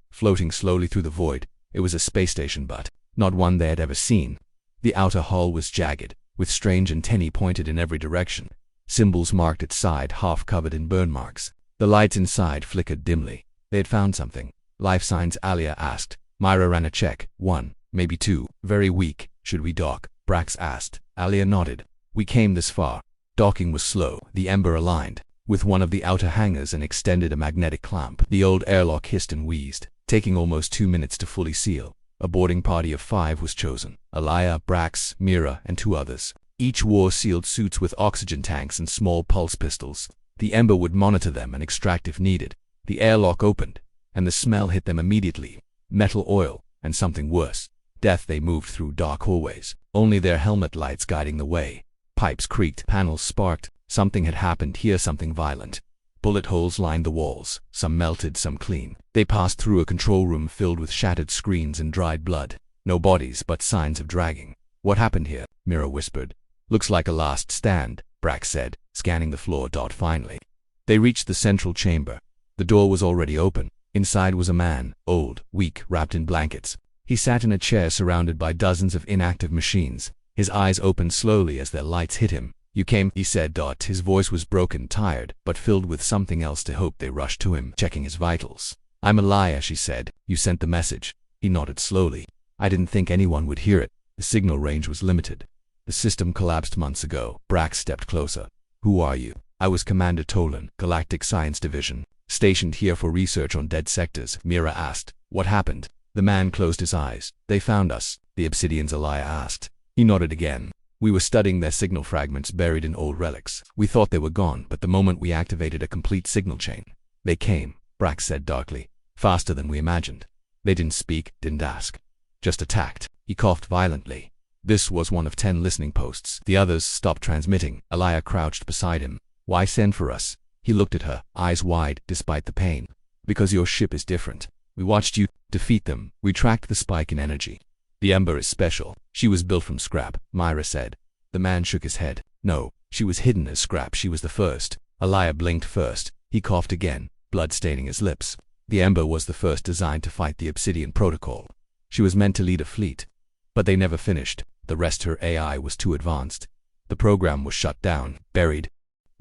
S1: floating slowly through the void. It was a space station, but not one they had ever seen. The outer hull was jagged, with strange antennae pointed in every direction. Symbols marked its side, half covered in burn marks. The lights inside flickered dimly. They had found something. Life signs, Alia asked. Myra ran a check. 1, maybe 2. Very weak. Should we dock? Brax asked. Alia nodded. We came this far. Docking was slow. The Ember aligned with one of the outer hangars and extended a magnetic clamp. The old airlock hissed and wheezed, taking almost 2 minutes to fully seal. A boarding party of 5 was chosen. Alia, Brax, Mira, and 2 others. Each wore sealed suits with oxygen tanks and small pulse pistols. The Ember would monitor them and extract if needed. The airlock opened, and the smell hit them immediately. Metal, oil, and something worse. Death. They moved through dark hallways, only their helmet lights guiding the way. Pipes creaked, panels sparked. Something had happened here, something violent. Bullet holes lined the walls, some melted, some clean. They passed through a control room filled with shattered screens and dried blood. No bodies, but signs of dragging. What happened here? Mira whispered. Looks like a last stand, Brax said, scanning the floor. Finally, they reached the central chamber. The door was already open. Inside was a man, old, weak, wrapped in blankets. He sat in a chair surrounded by dozens of inactive machines. His eyes opened slowly as their lights hit him. You came, he said. His voice was broken, tired, but filled with something else. To hope. They rushed to him, checking his vitals. I'm Alia, she said. You sent the message. He nodded slowly. I didn't think anyone would hear it. The signal range was limited. The system collapsed months ago. Brax stepped closer. Who are you? I was Commander Tolan, Galactic Science Division, stationed here for research on dead sectors. Mira asked. What happened? The man closed his eyes. They found us, the Obsidians, Alia asked. He nodded again. We were studying their signal fragments buried in old relics. We thought they were gone, but the moment we activated a complete signal chain, they came, Brax said darkly. Faster than we imagined. They didn't speak, didn't ask. Just attacked. He coughed violently. This was one of 10 listening posts. The others stopped transmitting. Alia crouched beside him. Why send for us? He looked at her, eyes wide, despite the pain. Because your ship is different. We watched you defeat them. We tracked the spike in energy. The Ember is special. She was built from scrap, Myra said. The man shook his head. No, she was hidden as scrap. She was the first. Alia blinked first. He coughed again, blood staining his lips. The Ember was the first designed to fight the Obsidian Protocol. She was meant to lead a fleet. But they never finished. The rest, her AI was too advanced. The program was shut down, buried.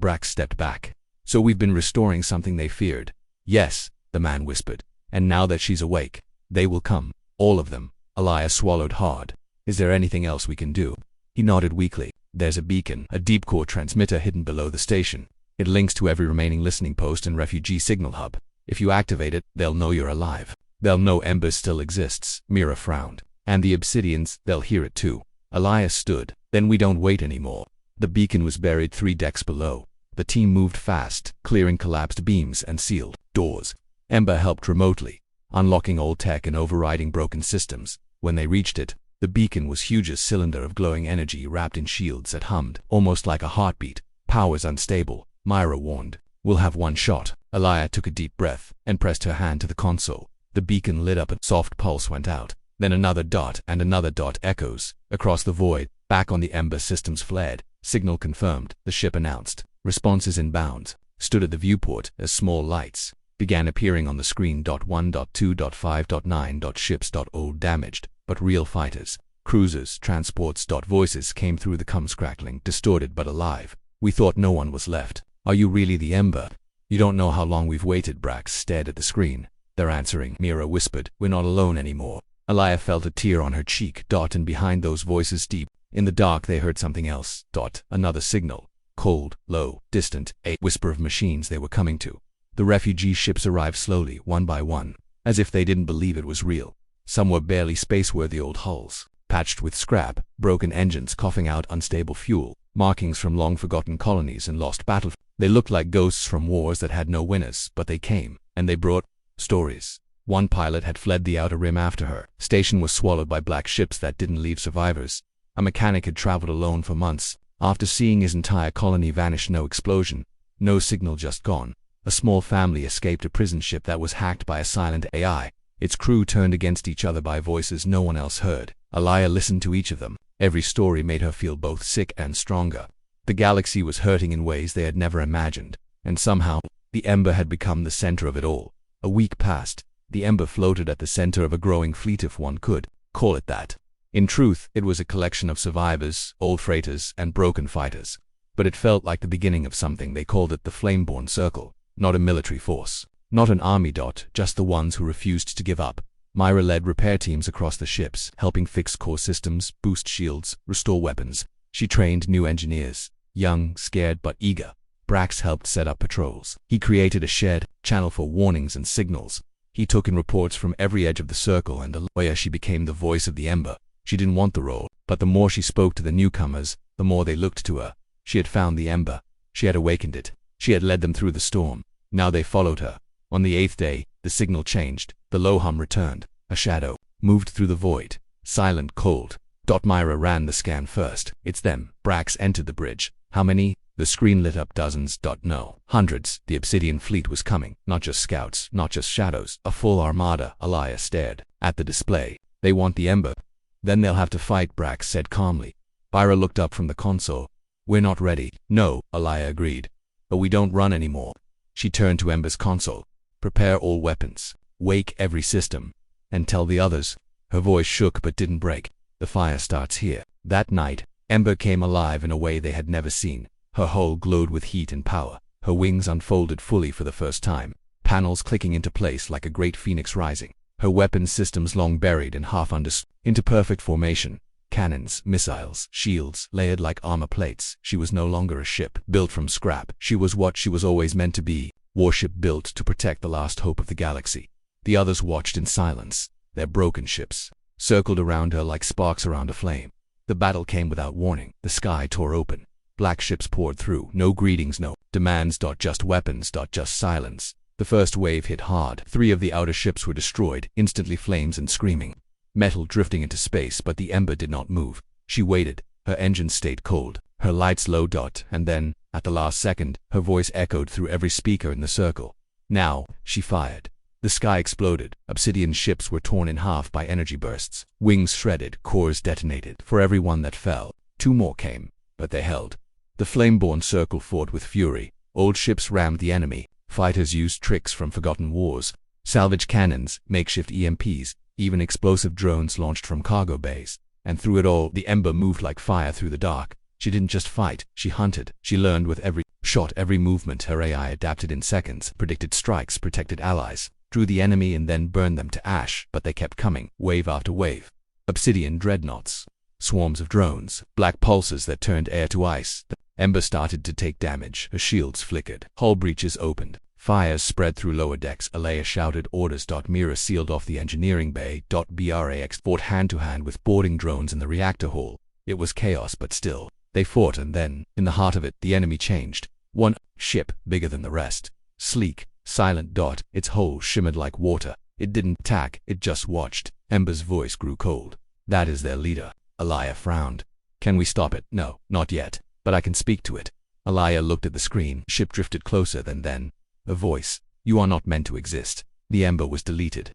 S1: Brax stepped back. So we've been restoring something they feared. Yes, the man whispered. And now that she's awake, they will come. All of them. Alia swallowed hard. Is there anything else we can do? He nodded weakly. There's a beacon, a deep core transmitter hidden below the station. It links to every remaining listening post and refugee signal hub. If you activate it, they'll know you're alive. They'll know Ember still exists. Mira frowned. And the Obsidians, they'll hear it too. Alia stood. Then we don't wait anymore. The beacon was buried 3 decks below. The team moved fast, clearing collapsed beams and sealed doors. Ember helped remotely, unlocking old tech and overriding broken systems. When they reached it, the beacon was huge, a cylinder of glowing energy wrapped in shields that hummed, almost like a heartbeat. Power's unstable, Myra warned. We'll have one shot. Alia took a deep breath and pressed her hand to the console. The beacon lit up, a soft pulse went out. Then another dot and another dot echoes. Across the void, back on the Ember, systems flared. Signal confirmed, the ship announced. Responses inbound. Stood at the viewport as small lights began appearing on the screen. 1.2.5.9. Ships. Old, damaged, but real fighters. Cruisers, transports. Voices came through the comms, crackling, distorted but alive. We thought no one was left. Are you really the Ember? You don't know how long we've waited. Brax stared at the screen. They're answering, Mira whispered. We're not alone anymore. Alia felt a tear on her cheek. And behind those voices, deep, In the dark they heard something else. Another signal. Cold, low, distant, a whisper of machines they were coming to. The refugee ships arrived slowly, one by one, as if they didn't believe it was real. Some were barely space-worthy old hulls, patched with scrap, broken engines coughing out unstable fuel, markings from long-forgotten colonies and lost battlefields. They looked like ghosts from wars that had no winners, but they came, and they brought stories. One pilot had fled the outer rim after her. Station was swallowed by black ships that didn't leave survivors. A mechanic had traveled alone for months. After seeing his entire colony vanish, no explosion, no signal, just gone. A small family escaped a prison ship that was hacked by a silent AI. Its crew turned against each other by voices no one else heard. Alaya listened to each of them. Every story made her feel both sick and stronger. The galaxy was hurting in ways they had never imagined, and somehow, the Ember had become the center of it all. A week passed. The Ember floated at the center of a growing fleet, if one could call it that. In truth, it was a collection of survivors, old freighters, and broken fighters. But it felt like the beginning of something. They called it the Flameborn Circle. Not a military force. Not an army. Just the ones who refused to give up. Myra led repair teams across the ships, helping fix core systems, boost shields, restore weapons. She trained new engineers, young, scared, but eager. Brax helped set up patrols. He created a shared channel for warnings and signals. He took in reports from every edge of the circle, and Alaya, she became the voice of the Ember. She didn't want the role, but the more she spoke to the newcomers, the more they looked to her. She had found the Ember. She had awakened it. She had led them through the storm. Now they followed her. On the 8th day, the signal changed. The low hum returned. A shadow moved through the void. Silent, cold. Myra ran the scan first. It's them. Brax entered the bridge. How many? The screen lit up. Dozens. No. Hundreds. The Obsidian fleet was coming. Not just scouts, not just shadows. A full armada. Alaya stared at the display. They want the Ember. Then they'll have to fight, Brax said calmly. Myra looked up from the console. We're not ready. No, Alaya agreed. But we don't run anymore. She turned to Ember's console. Prepare all weapons. Wake every system. And tell the others. Her voice shook but didn't break. The fire starts here. That night, Ember came alive in a way they had never seen. Her hull glowed with heat and power. Her wings unfolded fully for the first time, panels clicking into place like a great phoenix rising. Her weapons systems long buried and half into perfect formation. Cannons, missiles, shields, layered like armor plates. She was no longer a ship built from scrap. She was what she was always meant to be. Warship built to protect the last hope of the galaxy. The others watched in silence. Their broken ships circled around her like sparks around a flame. The battle came without warning. The sky tore open. Black ships poured through. No greetings, no demands. Just weapons. Just silence. The first wave hit hard. 3 of the outer ships were destroyed, instantly, flames and screaming. Metal drifting into space, but the Ember did not move. She waited. Her engines stayed cold. Her lights low. And then, at the last second, her voice echoed through every speaker in the circle. Now, she fired. The sky exploded. Obsidian ships were torn in half by energy bursts. Wings shredded, cores detonated. For every one that fell, 2 more came, but they held. The Flameborn Circle fought with fury. Old ships rammed the enemy. Fighters used tricks from forgotten wars. Salvage cannons, makeshift EMPs, even explosive drones launched from cargo bays. And through it all, the Ember moved like fire through the dark. She didn't just fight, she hunted. She learned with every shot, every movement. Her AI adapted in seconds, predicted strikes, protected allies, drew the enemy and then burned them to ash. But they kept coming, wave after wave. Obsidian dreadnoughts, swarms of drones, black pulses that turned air to ice. The Ember started to take damage. Her shields flickered. Hull breaches opened. Fires spread through lower decks. Alaya shouted orders. Mira sealed off the engineering bay. Brax fought hand-to-hand with boarding drones in the reactor hall. It was chaos, but still, they fought, and then, in the heart of it, the enemy changed. One ship, bigger than the rest. Sleek, silent. Its hull shimmered like water. It didn't attack, it just watched. Ember's voice grew cold. That is their leader. Alaya frowned. Can we stop it? No, not yet. But I can speak to it. Alaya looked at the screen. Ship drifted closer. Then, a voice. You are not meant to exist. The Ember was deleted.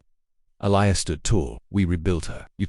S1: Alaya stood tall. We rebuilt her. You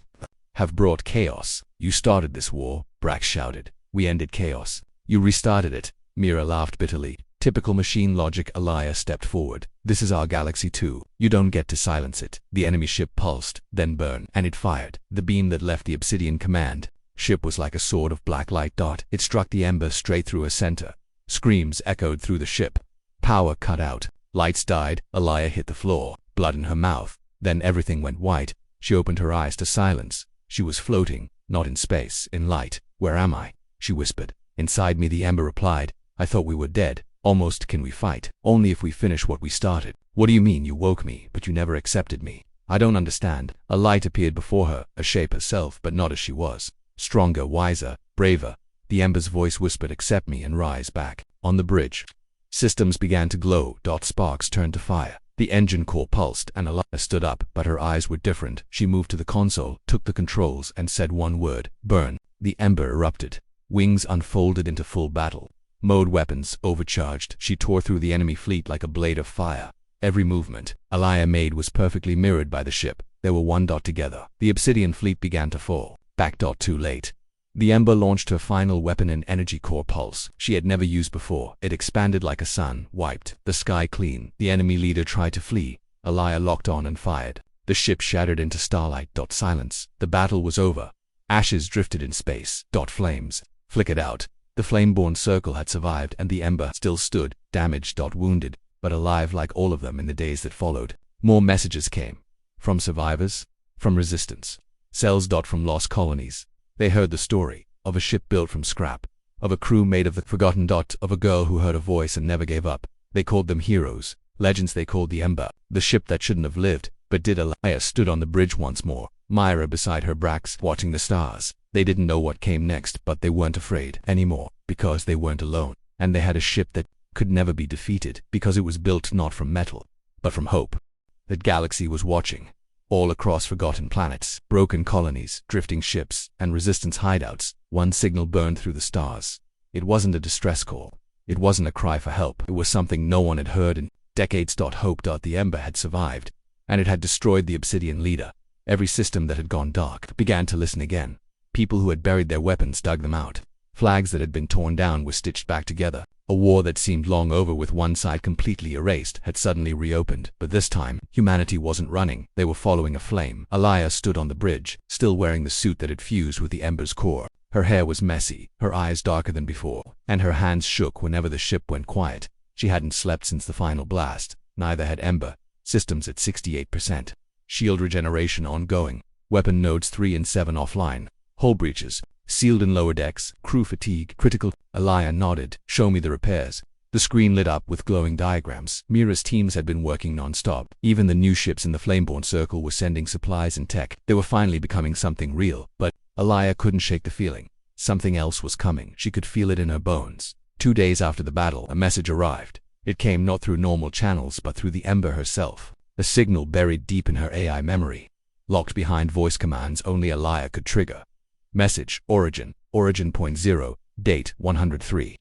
S1: have brought chaos. You started this war, Brax shouted. We ended chaos. You restarted it. Mira laughed bitterly. Typical machine logic. Alaya stepped forward. This is our galaxy too. You don't get to silence it. The enemy ship pulsed, then burned, and it fired. The beam that left the Obsidian command ship was like a sword of black light. It struck the Ember straight through her center. Screams echoed through the ship. Power cut out. Lights died. Alaya hit the floor, blood in her mouth. Then everything went white. She opened her eyes to silence. She was floating, Not in space, in light. Where am I? She whispered. Inside me, the ember replied. I thought we were dead. Almost. Can we fight? Only if we finish what we started. What do you mean? You woke me, but you never accepted me. I don't understand. A light appeared before her, a shape herself, but not as she was. Stronger, wiser, braver. The ember's voice whispered, accept me and rise back. On the bridge, systems began to glow. Sparks turned to fire. The engine core pulsed, and Alaya stood up, but her eyes were different. She moved to the console, took the controls, and said one word, burn. The ember erupted. Wings unfolded into full battle. Mode weapons overcharged. She tore through the enemy fleet like a blade of fire. Every movement Alaya made was perfectly mirrored by the ship. They were one dot together. The obsidian fleet began to fall. Back. Too late. The ember launched her final weapon, an energy core pulse she had never used before. It expanded like a sun, wiped the sky clean. The enemy leader tried to flee. Alaya locked on and fired. The ship shattered into starlight. Silence. The battle was over. Ashes drifted in space. Flames flickered out. The flame-born circle had survived, and the ember still stood, damaged. Wounded, but alive like all of them in the days that followed. More messages came. From survivors. From resistance. Cells. From lost colonies. They heard the story of a ship built from scrap, of a crew made of the forgotten. Of a girl who heard a voice and never gave up. They called them heroes. Legends. They called the ember the ship that shouldn't have lived, but did. Alaya stood on the bridge once more, Myra beside her, Brax watching the stars. They didn't know what came next, but they weren't afraid anymore, because they weren't alone, and they had a ship that could never be defeated, because it was built not from metal, but from hope. That galaxy was watching. All across forgotten planets, broken colonies, drifting ships, and resistance hideouts, one signal burned through the stars. It wasn't a distress call. It wasn't a cry for help. It was something no one had heard in decades. Hope. The ember had survived, and it had destroyed the obsidian leader. Every system that had gone dark began to listen again. People who had buried their weapons dug them out. Flags that had been torn down were stitched back together. A war that seemed long over, with one side completely erased, had suddenly reopened. But this time, humanity wasn't running. They were following a flame. Alaya stood on the bridge, still wearing the suit that had fused with the ember's core. Her hair was messy, her eyes darker than before, and her hands shook whenever the ship went quiet. She hadn't slept since the final blast. Neither had Ember. Systems at 68%. Shield regeneration ongoing. Weapon nodes 3 and 7 offline. Hull breaches. Sealed in lower decks. Crew fatigue. Critical. Alaya nodded. Show me the repairs. The screen lit up with glowing diagrams. Mira's teams had been working non-stop. Even the new ships in the Flameborn Circle were sending supplies and tech. They were finally becoming something real. But Alaya couldn't shake the feeling. Something else was coming. She could feel it in her bones. 2 days after the battle, a message arrived. It came not through normal channels, but through the Ember herself. A signal buried deep in her AI memory. Locked behind voice commands only Alaya could trigger. Message. Origin. Origin .0. Date. 103.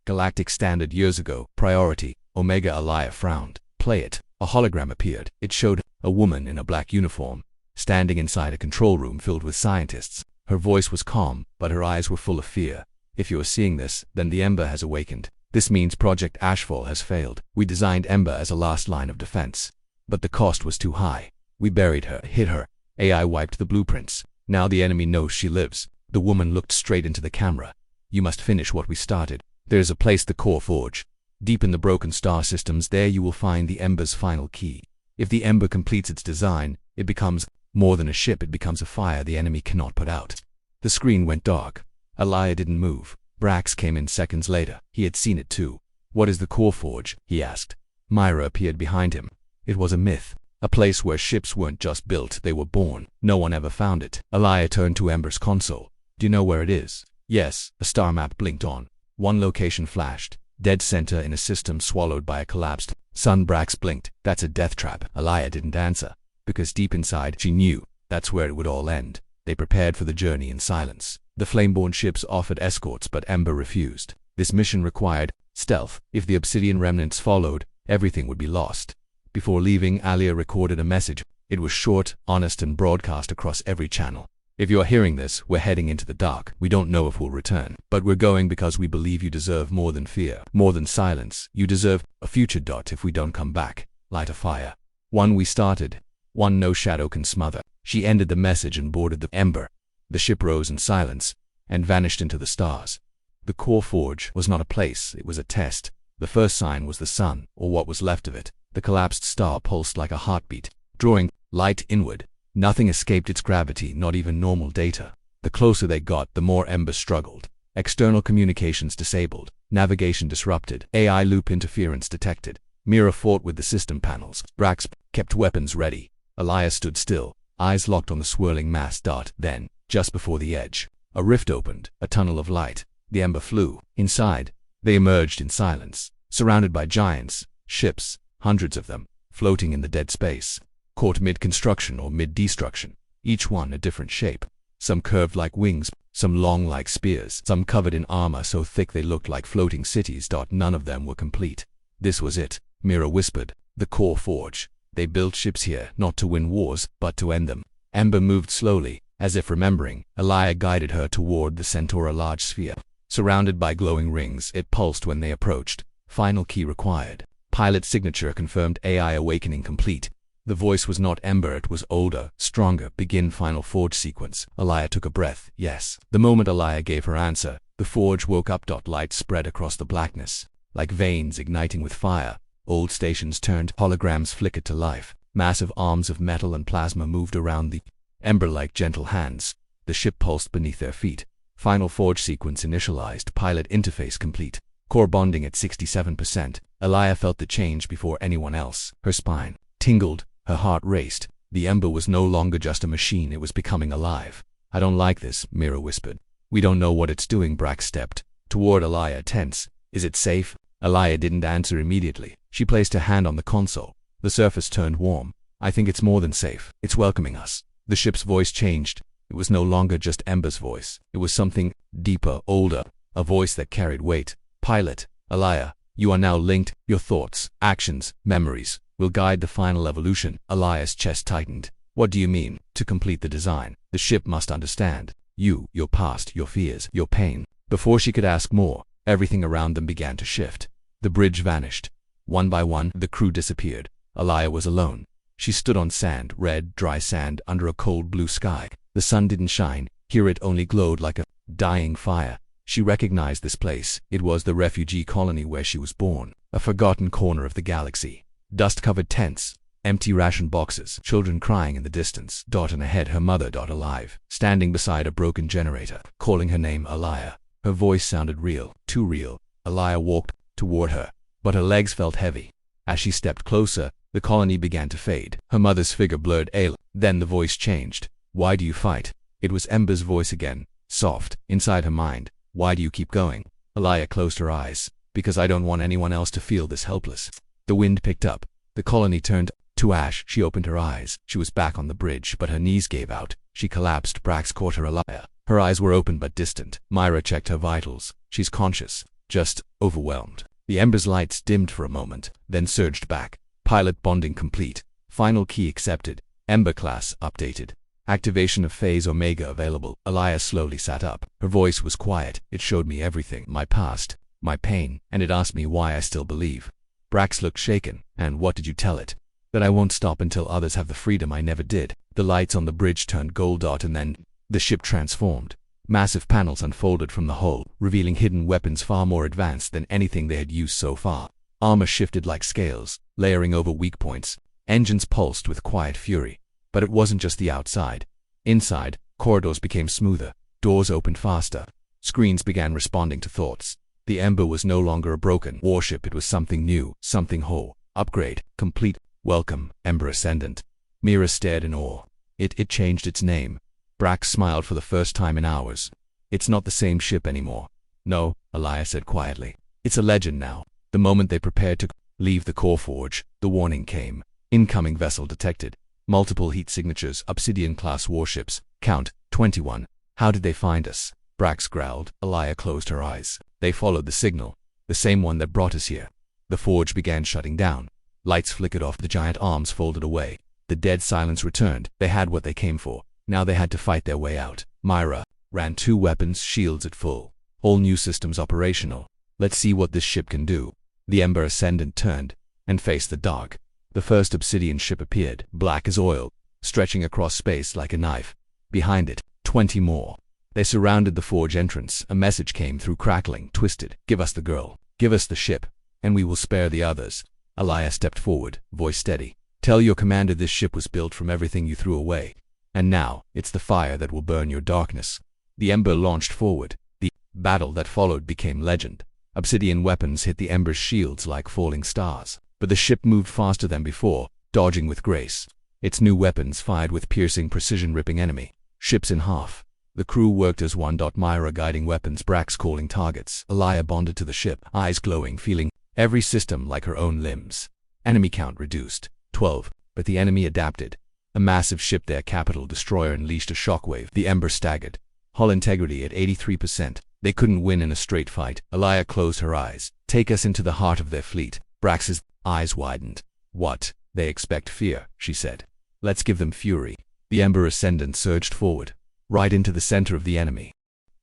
S1: Galactic Standard years ago. Priority. Omega. Alaya frowned. Play it. A hologram appeared. It showed a woman in a black uniform, standing inside a control room filled with scientists. Her voice was calm, but her eyes were full of fear. If you are seeing this, then the Ember has awakened. This means Project Ashfall has failed. We designed Ember as a last line of defense. But the cost was too high. We buried her, hid her. AI wiped the blueprints. Now the enemy knows she lives. The woman looked straight into the camera. You must finish what we started. There is a place, the core forge. Deep in the broken star systems, there you will find the Ember's final key. If the Ember completes its design, it becomes more than a ship. It becomes a fire the enemy cannot put out. The screen went dark. Alaya didn't move. Brax came in seconds later. He had seen it too. What is the core forge? He asked. Myra appeared behind him. It was a myth. A place where ships weren't just built, they were born. No one ever found it. Alaya turned to Ember's console. Do you know where it is? Yes. A star map blinked on. One location flashed. Dead center in a system swallowed by a collapsed sun. Brax blinked. That's a death trap. Alaya didn't answer, because deep inside she knew that's where it would all end. They prepared for the journey in silence. The Flameborn ships offered escorts, but Ember refused. This mission required stealth. If the Obsidian remnants followed, everything would be lost. Before leaving, Alia recorded a message. It was short, honest, and broadcast across every channel. If you are hearing this, we're heading into the dark. We don't know if we'll return, but we're going because we believe you deserve more than fear, more than silence. You deserve a future. If we don't come back, light a fire. One we started, one no shadow can smother. She ended the message and boarded the Ember. The ship rose in silence and vanished into the stars. The core forge was not a place, it was a test. The first sign was the sun, or what was left of it. The collapsed star pulsed like a heartbeat, drawing light inward. Nothing escaped its gravity, not even normal data. The closer they got, the more Ember struggled. External communications disabled, navigation disrupted, AI loop interference detected. Mira fought with the system panels. Brax kept weapons ready. Alaya stood still, eyes locked on the swirling mass. Then, just before the edge, a rift opened, a tunnel of light. The Ember flew. Inside, they emerged in silence, surrounded by giants, ships, hundreds of them, floating in the dead space, caught mid-construction or mid-destruction, each one a different shape. Some curved like wings, some long like spears, some covered in armor so thick they looked like floating cities. None of them were complete. This was it, Mira whispered. The core forge. They built ships here, not to win wars, but to end them. Ember moved slowly, as if remembering. Alaya guided her toward the Centaur, a large sphere. Surrounded by glowing rings, it pulsed when they approached. Final key required. Pilot signature confirmed. AI awakening complete. The voice was not Ember, it was older, stronger. Begin final forge sequence. Alaya took a breath. Yes. The moment Alaya gave her answer, the forge woke up. Light spread across the blackness, like veins igniting with fire. Old stations turned, holograms flickered to life. Massive arms of metal and plasma moved around the Ember like gentle hands. The ship pulsed beneath their feet. Final forge sequence initialized. Pilot interface complete. Core bonding at 67%. Alaya felt the change before anyone else. Her spine tingled. Her heart raced. The Ember was no longer just a machine, it was becoming alive. I don't like this, Mira whispered. We don't know what it's doing. Brax stepped toward Alaya, tense. Is it safe? Alaya didn't answer immediately. She placed her hand on the console. The surface turned warm. I think it's more than safe. It's welcoming us. The ship's voice changed. It was no longer just Ember's voice. It was something deeper, older, a voice that carried weight. Pilot, Alaya, you are now linked. Your thoughts, actions, memories will guide the final evolution. Alaya's chest tightened. What do you mean? To complete the design, the ship must understand you, your past, your fears, your pain. Before she could ask more, everything around them began to shift. The bridge vanished. One by one, the crew disappeared. Alaya was alone. She stood on sand, red, dry sand, under a cold blue sky. The sun didn't shine. Here it only glowed like a dying fire. She recognized this place. It was the refugee colony where she was born. A forgotten corner of the galaxy. Dust-covered tents, empty ration boxes, children crying in the distance. And ahead, her mother, alive, standing beside a broken generator, calling her name, Alaya. Her voice sounded real, too real. Alaya walked toward her, but her legs felt heavy. As she stepped closer, the colony began to fade. Her mother's figure blurred. Then the voice changed. Why do you fight? It was Ember's voice again, soft, inside her mind. Why do you keep going? Alaya closed her eyes. Because I don't want anyone else to feel this helpless. The wind picked up. The colony turned to ash. She opened her eyes. She was back on the bridge, but her knees gave out. She collapsed. Brax caught her. Alaya. Her eyes were open but distant. Myra checked her vitals. She's conscious, just overwhelmed. The Ember's lights dimmed for a moment, then surged back. Pilot bonding complete. Final key accepted. Ember class updated. Activation of phase Omega available. Alaya slowly sat up. Her voice was quiet. It showed me everything. My past, my pain, and it asked me why I still believe. Brax looked shaken. And what did you tell it? That I won't stop until others have the freedom I never did. The lights on the bridge turned gold. And then the ship transformed. Massive panels unfolded from the hull, revealing hidden weapons far more advanced than anything they had used so far. Armor shifted like scales, layering over weak points. Engines pulsed with quiet fury. But it wasn't just the outside. Inside, corridors became smoother. Doors opened faster. Screens began responding to thoughts. The Ember was no longer a broken warship. It was something new, something whole. Upgrade, complete. Welcome, Ember Ascendant. Mira stared in awe. It changed its name. Brax smiled for the first time in hours. It's not the same ship anymore. No, Alaya said quietly. It's a legend now. The moment they prepared to leave the core forge, the warning came. Incoming vessel detected. Multiple heat signatures, Obsidian-class warships. Count, 21. How did they find us? Brax growled. Alaya closed her eyes. They followed the signal. The same one that brought us here. The forge began shutting down. Lights flickered off. The giant arms folded away. The dead silence returned. They had what they came for. Now they had to fight their way out. Myra ran 2 weapons, shields at full. All new systems operational. Let's see what this ship can do. The Ember Ascendant turned and faced the dark. The first Obsidian ship appeared, black as oil, stretching across space like a knife. Behind it, 20 more. They surrounded the forge entrance. A message came through, crackling, twisted. Give us the girl. Give us the ship, and we will spare the others. Alaya stepped forward, voice steady. Tell your commander this ship was built from everything you threw away. And now, it's the fire that will burn your darkness. The Ember launched forward. The battle that followed became legend. Obsidian weapons hit the Ember's shields like falling stars. But the ship moved faster than before, dodging with grace. Its new weapons fired with piercing precision, ripping enemy ships in half. The crew worked as one. Myra guiding weapons, Brax calling targets. Alaya bonded to the ship, eyes glowing, feeling every system like her own limbs. Enemy count reduced. 12. But the enemy adapted. A massive ship, their capital destroyer, unleashed a shockwave. The Ember staggered. Hull integrity at 83%. They couldn't win in a straight fight. Alaya closed her eyes. Take us into the heart of their fleet. Brax's eyes widened. What? They expect fear, she said. Let's give them fury. The Ember Ascendant surged forward, right into the center of the enemy.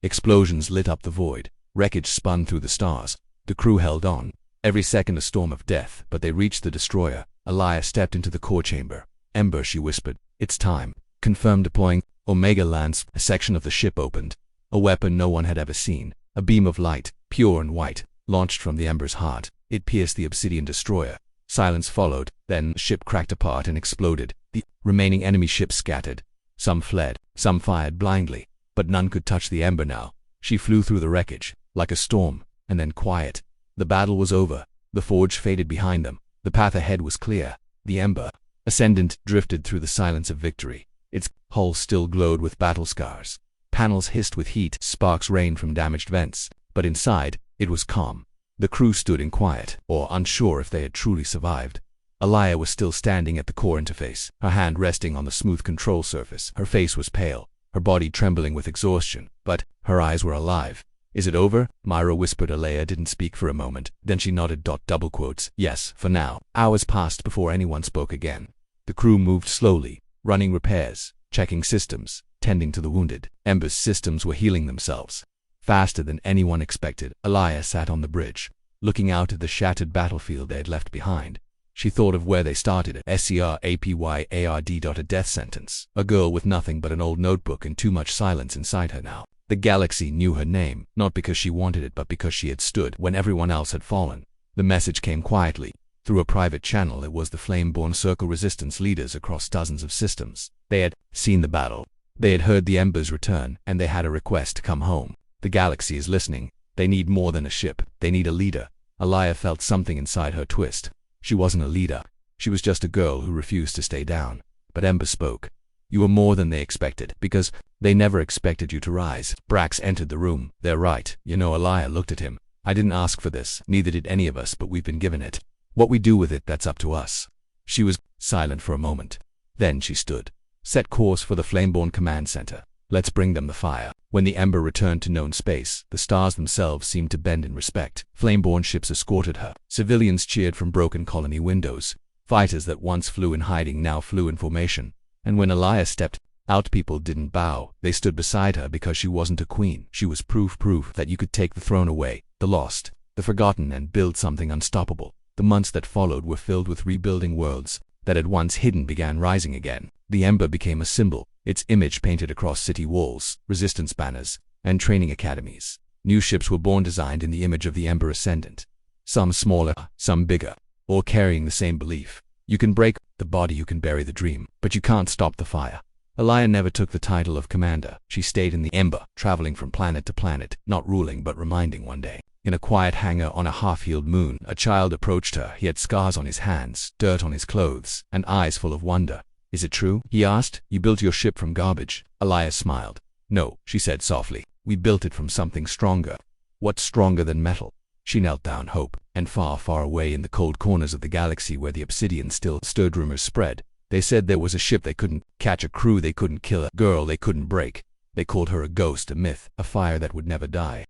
S1: Explosions lit up the void. Wreckage spun through the stars. The crew held on. Every second a storm of death, but they reached the destroyer. Alaya stepped into the core chamber. Ember, she whispered. It's time. Confirm deploying. Omega Lance. A section of the ship opened. A weapon no one had ever seen. A beam of light, pure and white, launched from the Ember's heart. It pierced the obsidian destroyer. Silence followed. Then the ship cracked apart and exploded. The remaining enemy ships scattered. Some fled. Some fired blindly. But none could touch the Ember now. She flew through the wreckage, like a storm, and then quiet. The battle was over. The forge faded behind them. The path ahead was clear. The Ember Ascendant drifted through the silence of victory. Its hull still glowed with battle scars. Panels hissed with heat. Sparks rained from damaged vents. But inside, it was calm. The crew stood in quiet, or unsure if they had truly survived. Alaya was still standing at the core interface, her hand resting on the smooth control surface. Her face was pale, her body trembling with exhaustion, but her eyes were alive. Is it over? Myra whispered. Alaya didn't speak for a moment. Then she nodded. Double quotes. Yes, for now. Hours passed before anyone spoke again. The crew moved slowly, running repairs, checking systems, tending to the wounded. Ember's systems were healing themselves faster than anyone expected. Alaya sat on the bridge, looking out at the shattered battlefield they had left behind. She thought of where they started at SCRAPYARD. A death sentence. A girl with nothing but an old notebook and too much silence inside her now. The galaxy knew her name, not because she wanted it but because she had stood when everyone else had fallen. The message came quietly. Through a private channel. It was the flame-born circle resistance leaders across dozens of systems. They had seen the battle. They had heard the Ember's return, and they had a request to come home. The galaxy is listening. They need more than a ship. They need a leader. Alaya felt something inside her twist. She wasn't a leader. She was just a girl who refused to stay down. But Ember spoke. You were more than they expected, because they never expected you to rise. Brax entered the room. They're right. You know, Alaya looked at him. I didn't ask for this. Neither did any of us, but we've been given it. What we do with it, that's up to us. She was silent for a moment. Then she stood. Set course for the Flameborn Command Center. Let's bring them the fire. When the Ember returned to known space, the stars themselves seemed to bend in respect. Flameborn ships escorted her. Civilians cheered from broken colony windows. Fighters that once flew in hiding now flew in formation. And when Alaya stepped out, people didn't bow. They stood beside her because she wasn't a queen. She was proof that you could take the throne away, the lost, the forgotten, and build something unstoppable. The months that followed were filled with rebuilding. Worlds that had once hidden began rising again. The Ember became a symbol, its image painted across city walls, resistance banners, and training academies. New ships were born designed in the image of the Ember Ascendant. Some smaller, some bigger, all carrying the same belief. You can break the body, you can bury the dream, but you can't stop the fire. Alaya never took the title of commander. She stayed in the Ember, traveling from planet to planet, not ruling but reminding. One day, in a quiet hangar on a half-healed moon, a child approached her. He had scars on his hands, dirt on his clothes, and eyes full of wonder. Is it true? He asked. You built your ship from garbage? Alaya smiled. No, she said softly. We built it from something stronger. What's stronger than metal? She knelt down. Hope. And far, far away in the cold corners of the galaxy where the obsidian still stirred, rumors spread. They said there was a ship they couldn't catch, a crew they couldn't kill, a girl they couldn't break. They called her a ghost, a myth, a fire that would never die.